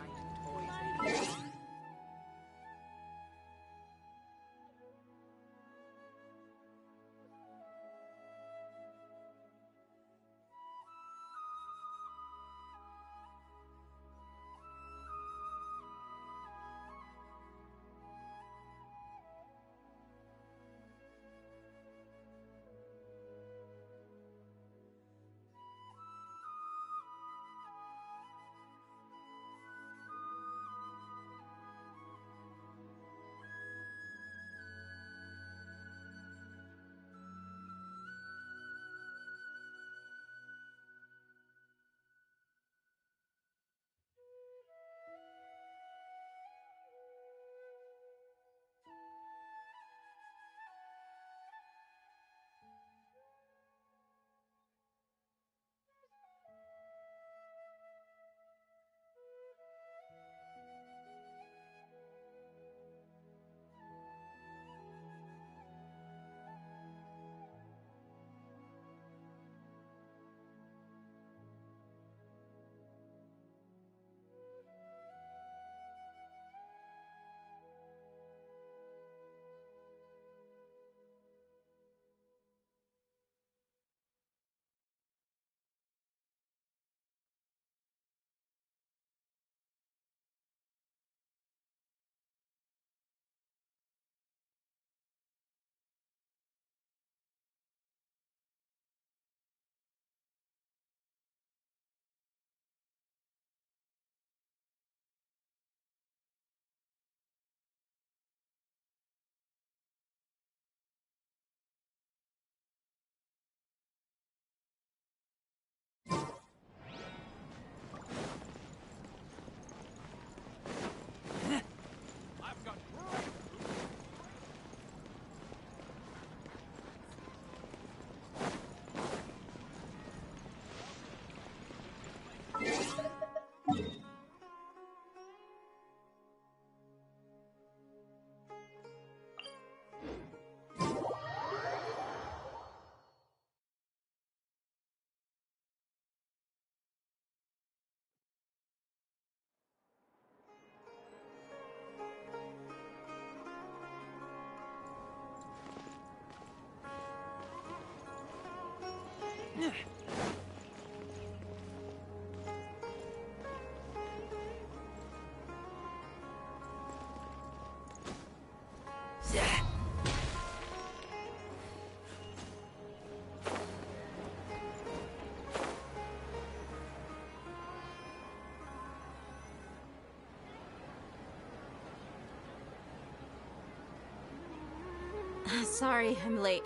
Sorry, I'm late.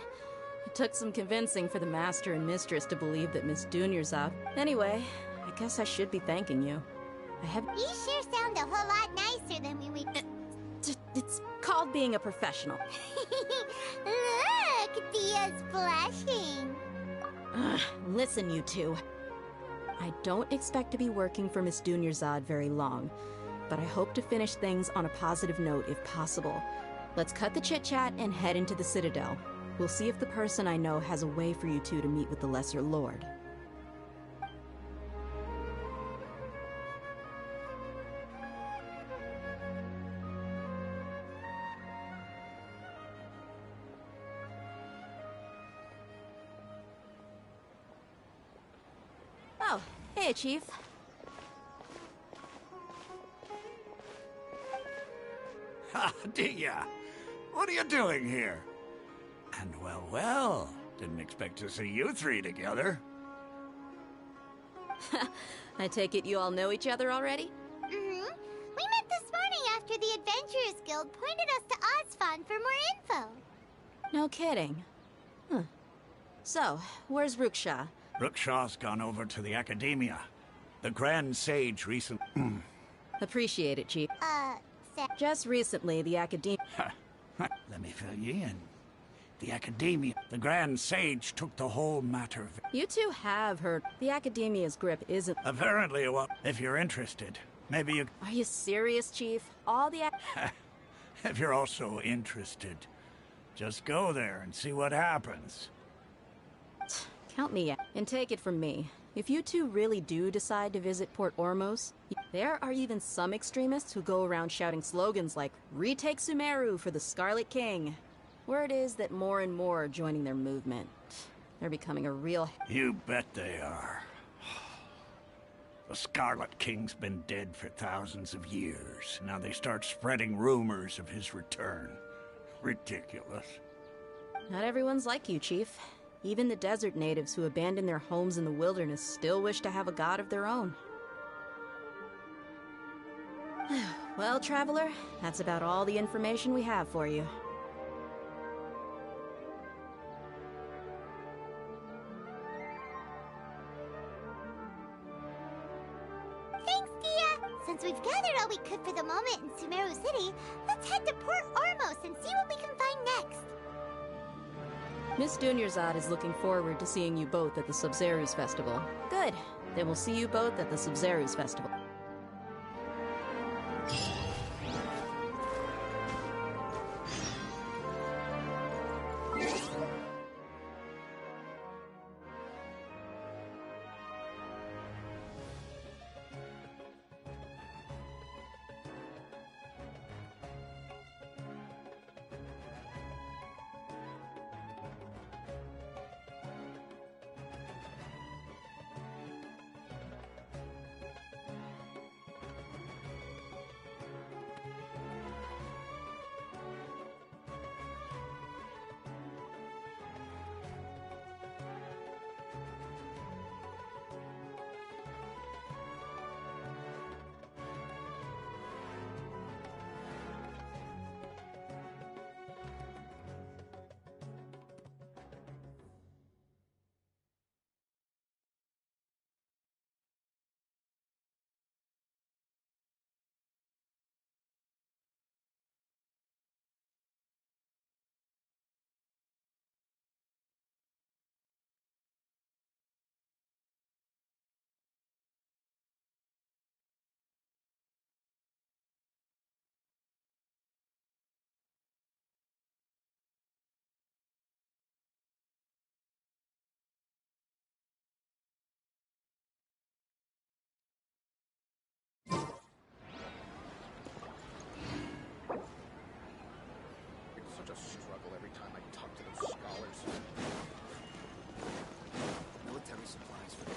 It took some convincing for the master and mistress to believe that Miss Dunyarzad. Anyway, I guess I should be thanking you. I have. You sure sound a whole lot nicer than when we. It's called being a professional. Look, Dia's blushing. Listen, you two. I don't expect to be working for Miss Dunyarzad very long, but I hope to finish things on a positive note if possible. Let's cut the chit-chat and head into the Citadel. We'll see if the person I know has a way for you two to meet with the Lesser Lord. Oh, hey, Chief. Ha, Dia! What are you doing here? And well, didn't expect to see you three together. I take it you all know each other already? Mm-hmm. We met this morning after the Adventurers Guild pointed us to Ozfon for more info. No kidding. Huh. So, where's Ruksha? Rukshaw's gone over to the Academia. The Grand Sage recently... Appreciate it, Chief. Sir. Just recently, the Academia... Let me fill you in. The Academia, the Grand Sage took the whole matter. You two have heard the Academia's grip isn't... Apparently, well, if you're interested, maybe you... Are you serious, Chief? All the... If you're also interested, just go there and see what happens. Count me out. And take it from me. If you two really do decide to visit Port Ormos, there are even some extremists who go around shouting slogans like, "Retake Sumeru for the Scarlet King." Word is that more and more are joining their movement. They're becoming a real... You bet they are. The Scarlet King's been dead for thousands of years. Now they start spreading rumors of his return. Ridiculous. Not everyone's like you, Chief. Even the desert natives who abandoned their homes in the wilderness still wish to have a god of their own. Well, Traveler, that's about all the information we have for you. Thanks, Dia! Since we've gathered all we could for the moment in Sumeru City, let's head to Port Ormos and see what we can find next. Miss Dunyarzad is looking forward to seeing you both at the Subzerus Festival. Good. Then we'll see you both at the Subzerus Festival. Such a struggle every time I talk to those scholars. Military supplies for the